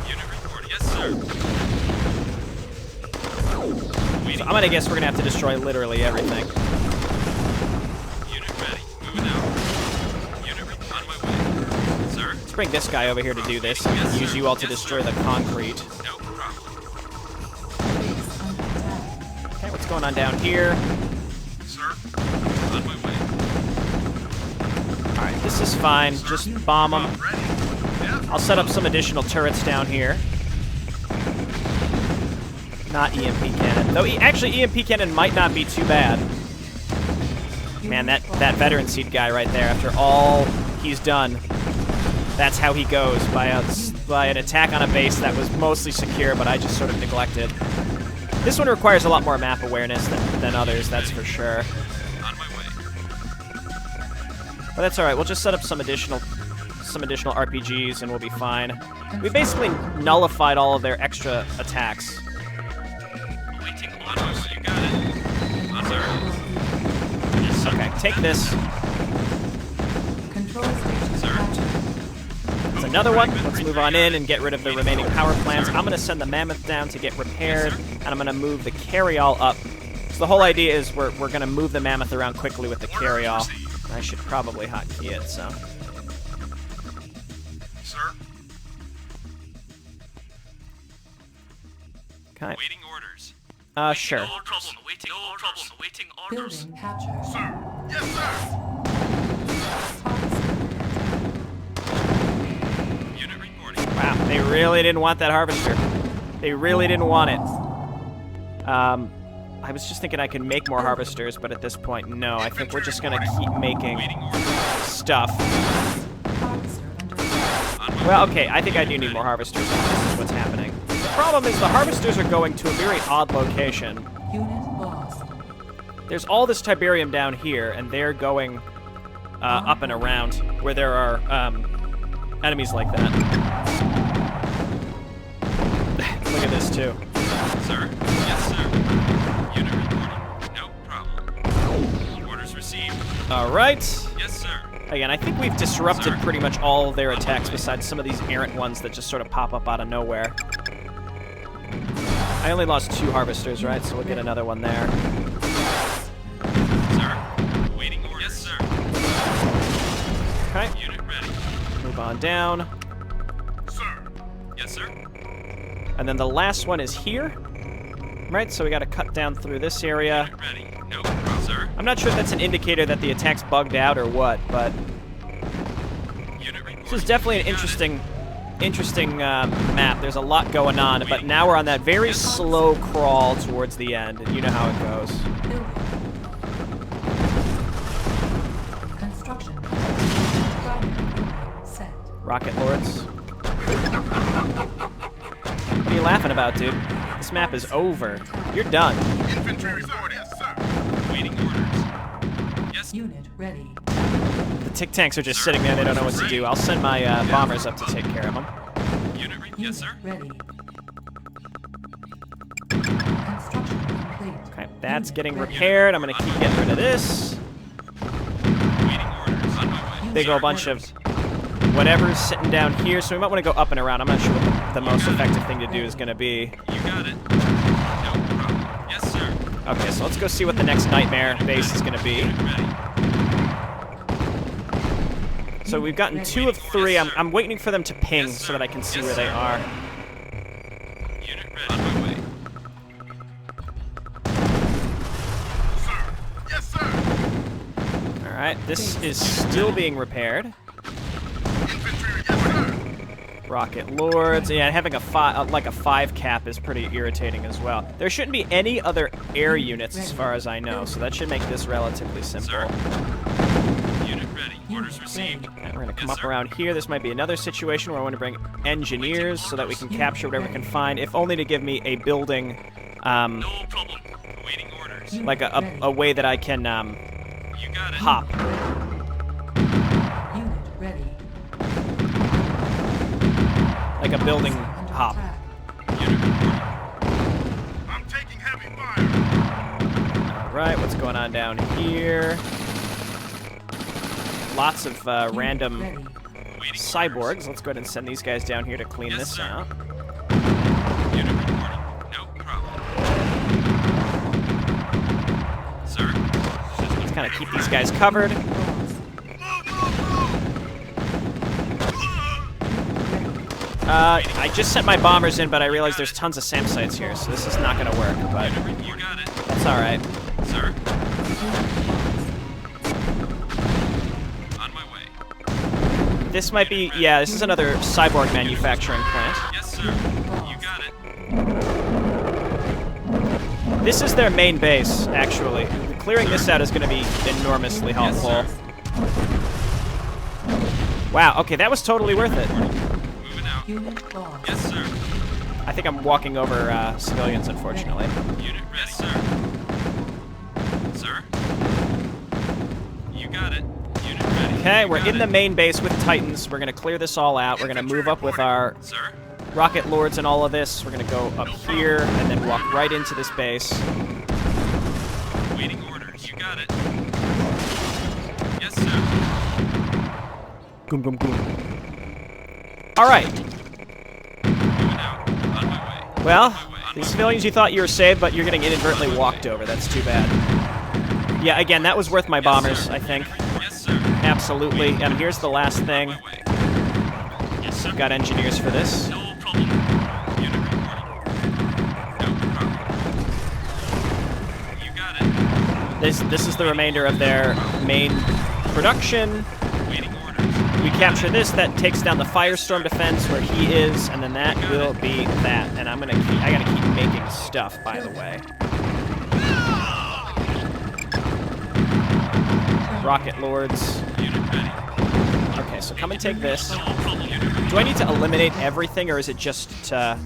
Unit reporting. Yes, sir. So I'm gonna guess we're gonna have to destroy literally everything. Unit ready. Moving out. Unit on my way. Sir? Let's bring this guy over here to do this. And use you all to destroy the concrete. No problem. Okay, what's going on down here? Sir? On my way. All right, this is fine. Just bomb them. Ready. Yeah. I'll set up some additional turrets down here. Not EMP cannon. Though, actually, EMP cannon might not be too bad. Man, that veteran seed guy right there, after all he's done, that's how he goes, by an attack on a base that was mostly secure, but I just sort of neglected. This one requires a lot more map awareness than others, that's for sure. On my way. But that's all right. We'll just set up some additional RPGs, and we'll be fine. We basically nullified all of their extra attacks. Waiting orders. You got it. On, sir. Yes, sir. Okay, take this. Control station Sir? captured. That's another one. Let's move on in and get rid of the remaining power plants. I'm going to send the Mammoth down to get repaired, and I'm going to move the carryall up. So the whole idea is we're going to move the Mammoth around quickly with the carryall. I should probably hotkey it, so... Sir? Okay. Waiting orders. Sure. No problem. Waiting. No problem. Waiting orders. Building captured. Sir? Yes, sir. Unit reporting. Wow, they really didn't want that harvester. They really didn't want it. I was just thinking I could make more harvesters, but at this point, no. I think we're just gonna keep making Waiting orders. stuff. Harvester under Well, okay, I think I do need more harvesters. This is what's happening. The problem is the harvesters are going to a very odd location. unit lost. There's all this Tiberium down here, and they're going up and around where there are enemies like that. Look at this, too. Sir? Yes, sir. Unit reporting. No problem. Orders received. All right. Yes, sir. Again, I think we've disrupted pretty much all of their attacks besides some of these errant ones that just sort of pop up out of nowhere. I only lost 2 harvesters, right? So we'll get another one there. Sir? Waiting orders. Yes, sir. Okay, Unit ready. move on down. Sir? Yes, sir. And then the last one is here. Right, so we got to cut down through this area. Unit ready. No problem, sir. I'm not sure if that's an indicator that the attack's bugged out or what, but Unit reporting. this is definitely an interesting map. There's a lot going on, but now we're on that very slow crawl towards the end, and you know how it goes. Building. Construction. Primary set. Rocket Lords. What are you laughing about, dude? This map is over. You're done. Infantry reporting. Yes, sir. Waiting orders. Yes. Unit ready. The tick tanks are just sitting there. They don't know what to do. I'll send my bombers up to take care of them. Unit Unit yes, sir. ready. Construction complete. Okay, that's Unit getting ready. repaired. I'm gonna keep getting rid of this. Waiting orders. On my way. Big old bunch of whatever's sitting down here. So we might want to go up and around. I'm not sure what the most effective thing to do is gonna be. You got it. No problem. Yes, sir. Okay, so let's go see what the next nightmare base is gonna be. Unit ready. So we've gotten 2 of 3. I'm waiting for them to ping so that I can see where they are. Unit ready. On my way. Sir. Yes, sir. Alright, this is still being repaired. Infantry. Yes, sir. Rocket Lords. Yeah, having a 5 cap is pretty irritating as well. There shouldn't be any other air units as far as I know, so that should make this relatively simple. Sir. Unit ready. Orders received. And we're going to come Yes, up sir. around here. This might be another situation where I want to bring engineers so that we can capture whatever we can find, if only to give me a building, No problem. Waiting orders. like a way that I can You got it. hop. Unit ready. Like a building Under hop. attack. Unit reporting. I'm taking heavy fire. Alright, what's going on down here? Lots of random Ready. Waiting cyborgs. Let's go ahead and send these guys down here to clean Yes, this sir. out. Unit reporting. No problem. Sir. Let's kind of keep these guys covered. I just sent my bombers in, but I realized there's tons of SAM sites here, so this is not going to work, but You got it. that's alright. Sir. On my way. This might be, yeah, this is another cyborg manufacturing plant. Yes, sir. You got it. This is their main base, actually. Clearing this out is going to be enormously Yes, helpful. sir. Wow, okay, that was totally worth it. Moving out. Unit lost. Yes, sir. I think I'm walking over civilians, unfortunately. Unit ready, sir. Sir. You got it. Unit ready. Okay, You we're got in the it. main base with Titans. We're going to clear this all out. We're going to move up with our Sir. Rocket Lords and all of this. We're going to go up here and then walk right into this base. Waiting orders. You got it. Yes, sir. Goom, goom, goom. All right. Moving out. On my way. Well, On my way. these civilians you thought you were saved, but you're getting inadvertently walked over. That's too bad. Yeah, again, that was worth my bombers, I think. Yes, sir. Absolutely. And here's the last thing. On my way. Yes, sir. Got engineers for this. No problem. Unit reporting. No problem. You got it. This is the remainder of their main production. Waiting orders. We capture this, that takes down the Firestorm defense where he is, and then that will be that. And I gotta keep making stuff, by the way. Rocket Lords. Unit ready. Okay, so come and take this. No problem. Unit ready. Do I need to eliminate everything, or is it just to...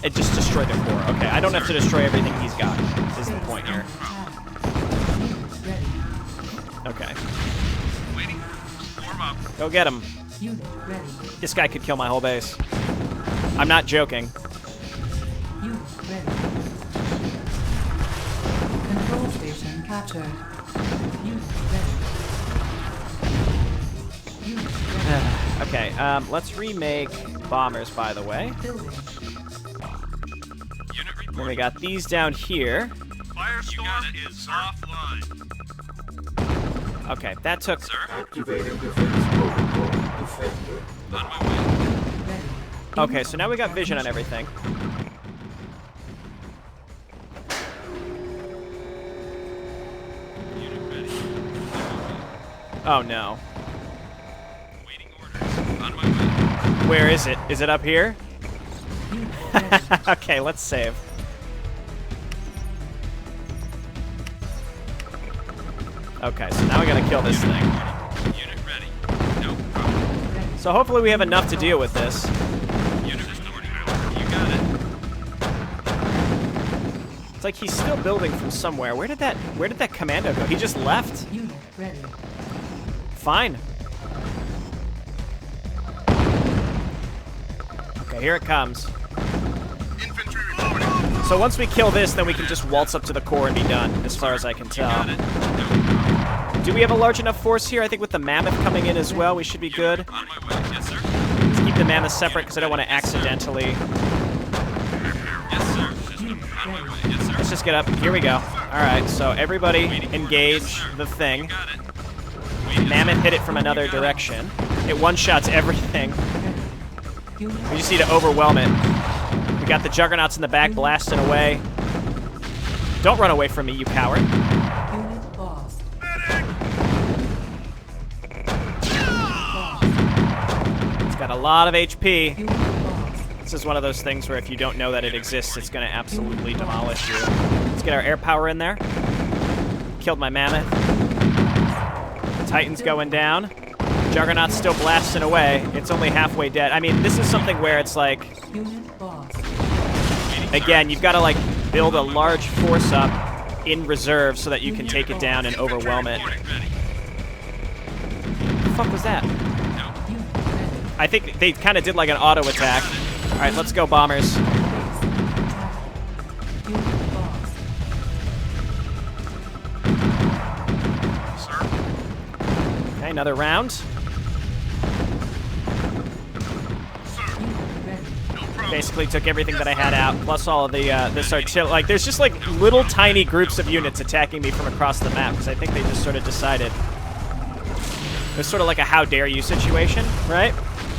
It just destroyed the core. Okay, I don't have to destroy everything he's got, is the point here. Unit ready. Okay. Waiting. Warm up. Go get him. Unit ready. This guy could kill my whole base. I'm not joking. Unit ready. Control station captured. Unit ready. Unit ready. Okay, let's remake bombers, by the way. Building. Unit Then we reporting. got these down here. Firestorm is offline. Okay, that took... Sir. Activating defense protocol defender. On my way. Ready. Okay, so now we got vision on everything. Unit ready. Oh no. Waiting orders. On my way. Where is it? Is it up here? Unit ready. Okay, let's save. Okay, so now we gotta kill this thing. Unit ready. No So hopefully we have enough to deal with this. Unit reporting. You got it. It's like he's still building from somewhere. Where did that commando go? He just left. Unit ready. Fine. Okay, here it comes. Infantry reporting. So once we kill this, then we can just waltz up to the core and be done, as far as I can tell. Got it. No. Do we have a large enough force here? I think with the mammoth coming in as well, we should be good. On my way. Yes, sir. Let's keep the mammoth separate because I don't want to accidentally. Yes, sir. On my way. Yes, sir. Let's just get up. Here we go. All right, so everybody engage the thing. Got it. Waiting. Mammoth hit it from another direction. It one-shots everything. We just need to overwhelm it. We got the juggernauts in the back blasting away. Don't run away from me, you coward. Unit lost. It's got a lot of HP. Unit lost. This is one of those things where if you don't know that it exists, it's going to absolutely demolish you. Let's get our air power in there. Killed my mammoth. Titan's going down. Juggernaut's still blasting away. It's only halfway dead. I mean, this is something where it's like, Unit lost. again, you've got to like build a large force up in reserve so that you can take it down and overwhelm it. Reporting. Ready. What the fuck was that? No. Unit ready. I think they kind of did like an auto attack. All right, let's go, bombers. Base attack. Unit lost. Sir. Okay, another round. Sir. Unit ready. No problem. Basically took everything that I had out, plus all of the this artillery. Like, there's just like little tiny groups of units attacking me from across the map because I think they just sort of decided. It's sort of like a how dare you situation, right?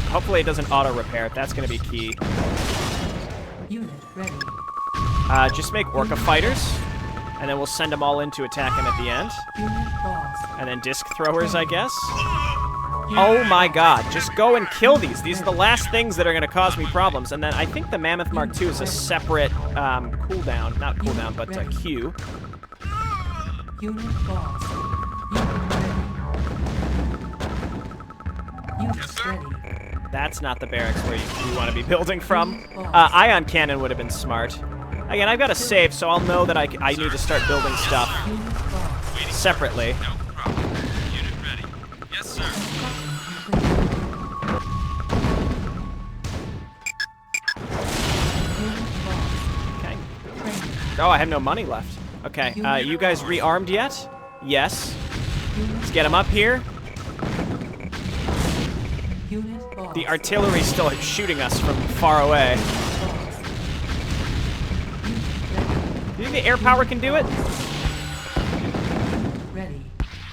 Hopefully it doesn't auto repair. That's going to be key. Unit ready. Just make Orca fighters, and then we'll send them all in to attack him at the end. Unit lost. And then disc throwers, I guess. Oh my god, just go and kill these. These are the last things that are going to cause me problems. And then I think the Mammoth Mark II is a separate cooldown. Not cooldown, but Q. Unit lost. Unit ready. Unit ready. That's not the barracks where you want to be building from. Ion cannon would have been smart. Again, I've got to save, so I'll know that I need to start building stuff Unit lost. separately. No problem. Unit ready. Yes, sir. Unit lost. Okay. Training. Oh, I have no money left. Okay, you guys rearmed yet? Yes. Let's get them up here. Unit lost. The artillery's still shooting us from far away. Lost. Unit ready. Do you think the air power can do it? Ready.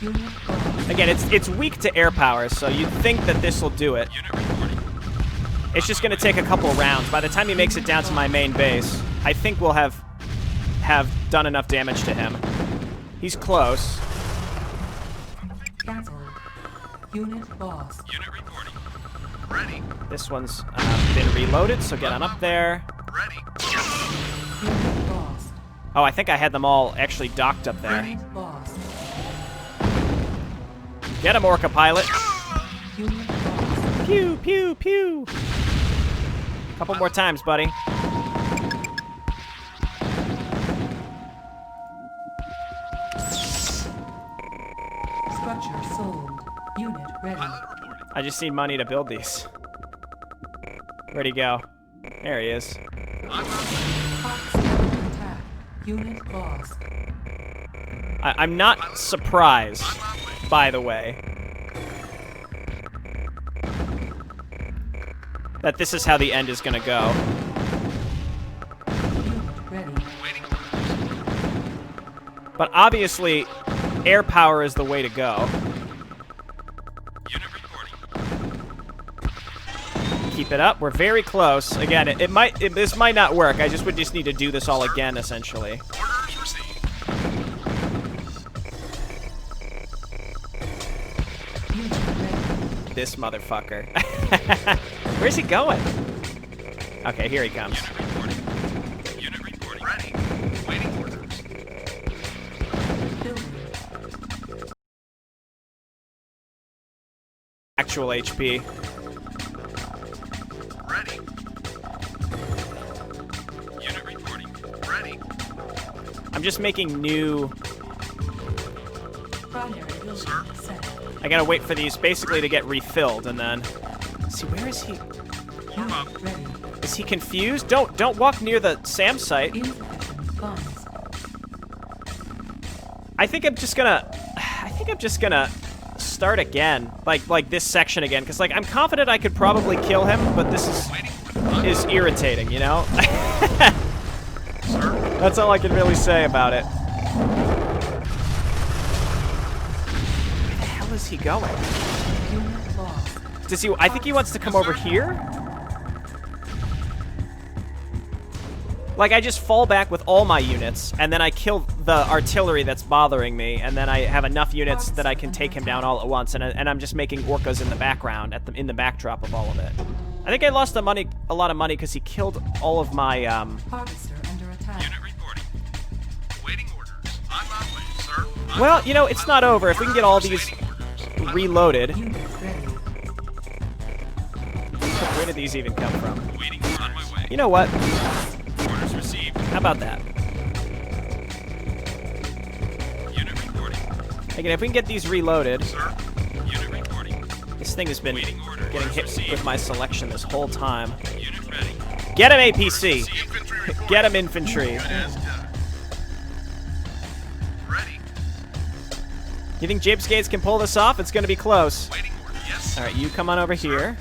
Unit lost. Again, it's weak to air power, so you'd think that this will do it. Unit reporting. It's just going to take a couple rounds. By the time he makes it down to my main base, I think we'll have done enough damage to him. He's close. Cancelled. Unit lost. Unit reporting. Ready. This one's been reloaded, so get on up there. Ready. Unit lost. Oh, I think I had them all actually docked up there. Unit lost. Get him, Orca pilot. Unit lost. Pew, pew, pew. Couple more times, buddy. Structure sold. Unit ready. I just need money to build these. Where'd he go? There he is. Fox attack. Unit lost. I'm not surprised, by the way, that this is how the end is gonna go. Unit ready. But obviously, air power is the way to go. Unit reporting. Keep it up. We're very close. Again, this might not work. I would just need to do this all again, essentially. Orders received. Unit ready. This motherfucker. Where's he going? Okay, here he comes. Unit reporting. Unit reporting. Ready. Waiting orders. Building. Actual HP. Ready. Unit reporting. Ready. I'm just making new... Primary building set. I gotta wait for these basically to get refilled, and then... See, where is he? Warm up. Unit ready. Is he confused? Don't walk near the SAM site. Insufficient funds. I think I'm just gonna start again, like this section again, because like I'm confident I could probably kill him, but this is irritating, you know. That's all I can really say about it. Where the hell is he going? Unit lost. Does he? I think he wants to come over here. Like, I just fall back with all my units, and then I kill the artillery that's bothering me, and then I have enough units that I can take him down all at once, and I'm just making orcas in the background, in the backdrop of all of it. I think I lost a lot of money because he killed all of my, Harvester under attack. Unit reporting. Waiting orders. On my way, sir. Well, you know, it's not over. If we can get all these reloaded. Unit ready. Where did these even come from? Waiting. On my way. You know what? Orders received. How about that? Unit reporting. Again, if we can get these reloaded. Unit reporting. This thing has been Waiting order. getting hit with my selection this whole time. Unit ready. Get him, APC! Infantry reporting. Get him, infantry! As done. Ready. You think Japes Gates can pull this off? It's gonna be close. Waiting order. Yes. Alright, you come on over here.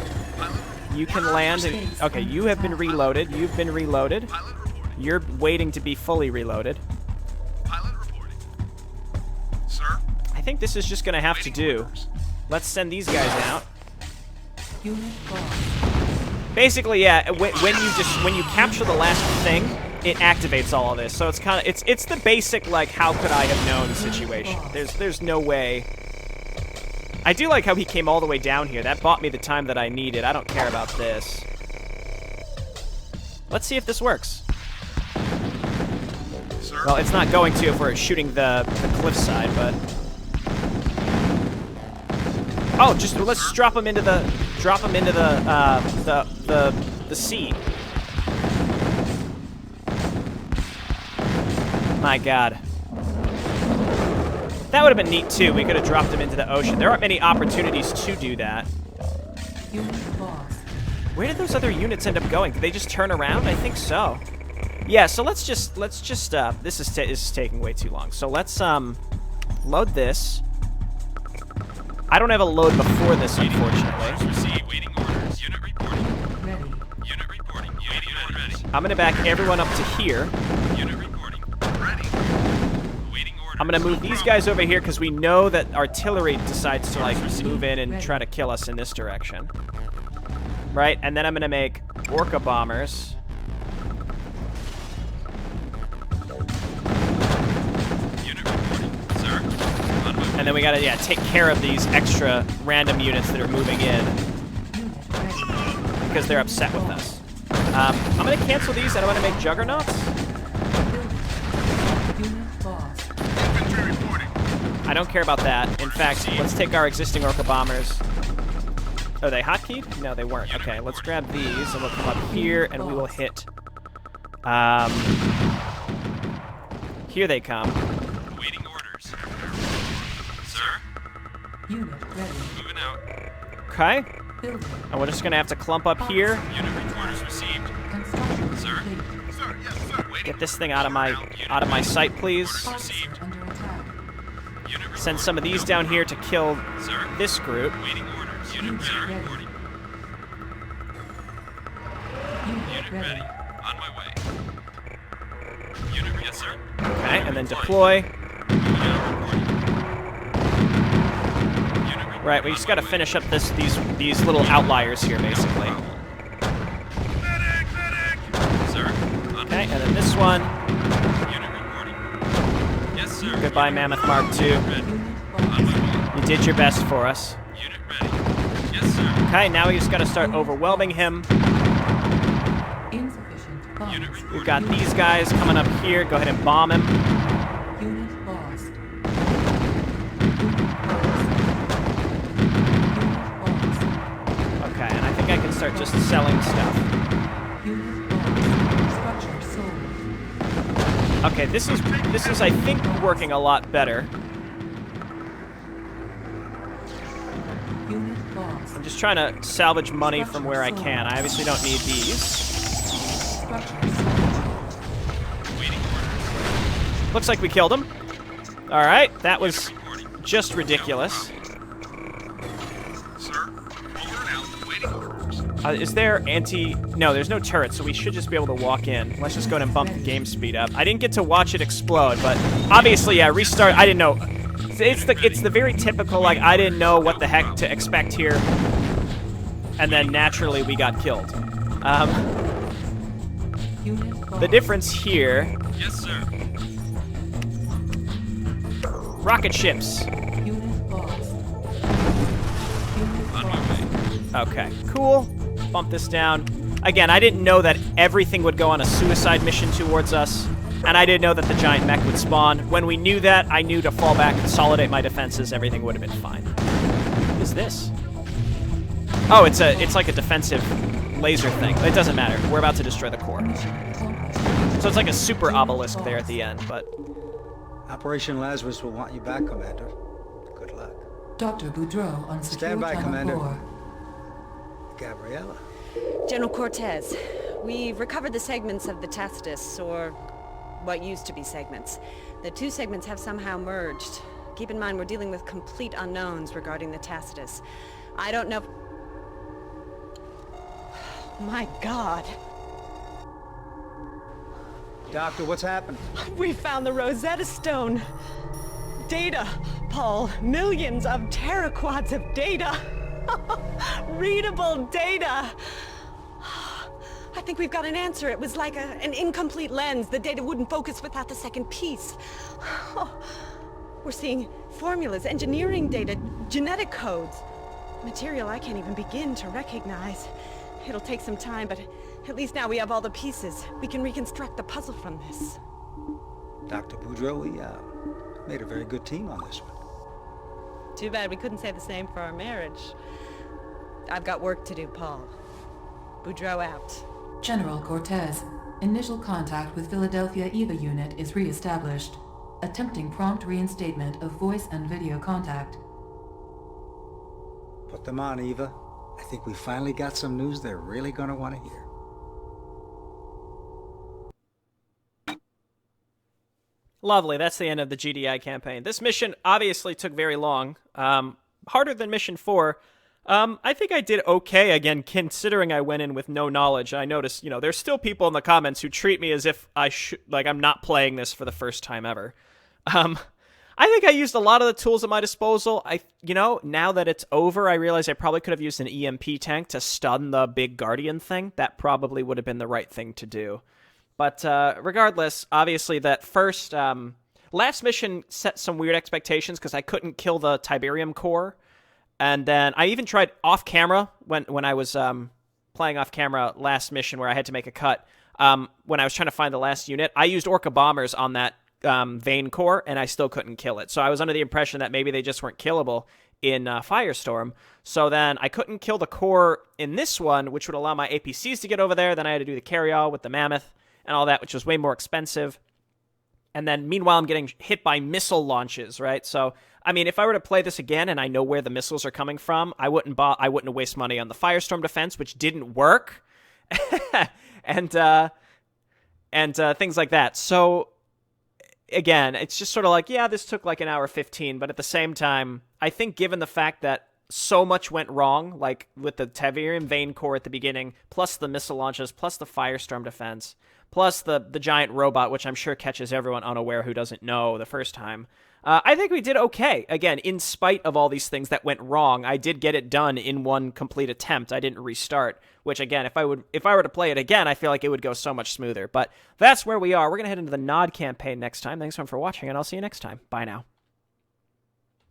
You can land and... Okay, you have been reloaded. You've been reloaded. Pilot reporting. You're waiting to be fully reloaded. Pilot reporting. Sir. I think this is just gonna have to do. Let's send these guys out. Unit lost. Basically, yeah, when you capture the last thing, it activates all of this. So it's kind of it's the basic like how could I have known situation. There's no way. I do like how he came all the way down here. That bought me the time that I needed. I don't care about this. Let's see if this works. Sir. Well, it's not going to if we're shooting the cliffside, but oh, just let's just drop him into the sea. My God. That would have been neat, too. We could have dropped him into the ocean. There aren't many opportunities to do that. Unit lost. Where did those other units end up going? Did they just turn around? I think so. Yeah, so let's just this is taking way too long. So let's, load this. I don't have a load before this, unfortunately. Orders received. Waiting orders. Unit reporting. Ready. Unit reporting. Unit ready. I'm gonna back everyone up to here. Unit reporting. Ready. Waiting orders. I'm gonna move these guys over here because we know that artillery decides to like move in and try to kill us in this direction. Right, and then I'm gonna make orca bombers. Unit reporting. Sir. On my way. And then we gotta, yeah, take care of these extra random units that are moving in Unit ready. because they're upset with us. I'm gonna cancel these and I'm gonna make juggernauts. Unit lost. Infantry reporting. I don't care about that. In fact, let's take our existing orca bombers. Are they hotkeyed? No, they weren't. Okay, let's grab these and we'll come up here and we will hit. Here they come. Waiting orders. Sir. Unit ready. Moving out. Okay, Building. and we're just gonna have to clump up here. Unit orders received. Construction Sir. complete. Sir. Yes, sir. Waiting. Get this thing out of my sight, please. Harvester under attack. Unit Send some of these down here to kill Sir. this group. Waiting orders. Unit ready. Reporting. Unit Unit ready. ready. On my way. Unit yes, sir. Okay, and then deploy. Moving out. Reporting. Unit Right, we just gotta finish up these little outliers here, basically. Medic, medic. Sir. On Okay, and then this one. Unit reporting. Yes, sir. Goodbye, Mammoth Mark II. Unit On lost. my way. You did your best for us. Unit ready. Yes, sir. Okay, now we just gotta start overwhelming him. Insufficient funds. Unit reporting. We've got these guys coming up here. Go ahead and bomb him. Unit lost. Unit lost. Okay, and I think I can start just selling stuff. Unit lost. Structure sold. Okay, this is I think working a lot better. Unit lost. I'm just trying to salvage money from where I can. I obviously don't need these. Structure sold. Looks like we killed him. All right, that was just ridiculous. Sir, over and out. Waiting orders. Is there No, there's no turret, so we should just be able to walk in. Let's just go ahead and bump the game speed up. I didn't get to watch it explode, but obviously, yeah, restart. I didn't know. It's the very typical, like, I didn't know what the heck to expect here, and then naturally we got killed. Unit The lost. difference here, Yes, sir. rocket ships. Unit lost. Unit lost. Okay, cool. Bump this down. Again, I didn't know that everything would go on a suicide mission towards us, and I didn't know that the giant mech would spawn. When we knew that, I knew to fall back, consolidate my defenses, everything would have been fine. What is this? Oh, it's like a defensive laser thing. It doesn't matter. We're about to destroy the core. So it's like a super obelisk there at the end, but... Operation Lazarus will want you back, Commander. Good luck. Dr. Boudreaux on secure Stand by, channel Commander. 4. Gabriella. General Cortez, we've recovered the segments of the Tacitus, or what used to be segments. The two segments have somehow merged. Keep in mind, we're dealing with complete unknowns regarding the Tacitus. I don't know... My God. Doctor, what's happened? We found the Rosetta Stone. Data, Paul. Millions of teraquads of data. Readable data. I think we've got an answer. It was like an incomplete lens. The data wouldn't focus without the second piece. We're seeing formulas, engineering data, genetic codes. Material I can't even begin to recognize. It'll take some time, but at least now we have all the pieces. We can reconstruct the puzzle from this. Dr. Boudreaux, we made a very good team on this one. Too bad we couldn't say the same for our marriage. I've got work to do, Paul. Boudreaux out. General Cortez, initial contact with Philadelphia EVA unit is re-established. Attempting prompt reinstatement of voice and video contact. Put them on, Eva. I think we finally got some news they're really gonna want to hear. Lovely, that's the end of the GDI campaign. This mission obviously took very long. Harder than Mission 4. I think I did okay, again, considering I went in with no knowledge. I noticed, there's still people in the comments who treat me as if I'm not playing this for the first time ever. I think I used a lot of the tools at my disposal. Now that it's over, I realize I probably could have used an EMP tank to stun the big Guardian thing. That probably would have been the right thing to do. But regardless, obviously that first last mission set some weird expectations because I couldn't kill the Tiberium core. And then I even tried off-camera when I was playing off-camera last mission where I had to make a cut. When I was trying to find the last unit, I used Orca bombers on that vein core, and I still couldn't kill it. So I was under the impression that maybe they just weren't killable in Firestorm. So then I couldn't kill the core in this one, which would allow my APCs to get over there. Then I had to do the carry-all with the Mammoth and all that, which was way more expensive. And then meanwhile, I'm getting hit by missile launches, right? So, I mean, if I were to play this again and I know where the missiles are coming from, I wouldn't waste money on the Firestorm defense, which didn't work, and things like that. So, again, it's just sort of like, yeah, this took like an hour 15, but at the same time, I think given the fact that so much went wrong, like with the Tiberium vein core at the beginning, plus the missile launches, plus the Firestorm defense, plus the giant robot, which I'm sure catches everyone unaware who doesn't know the first time. I think we did okay. Again, in spite of all these things that went wrong, I did get it done in one complete attempt. I didn't restart, which again, if I were to play it again, I feel like it would go so much smoother. But that's where we are. We're going to head into the Nod campaign next time. Thanks everyone for watching, and I'll see you next time. Bye now.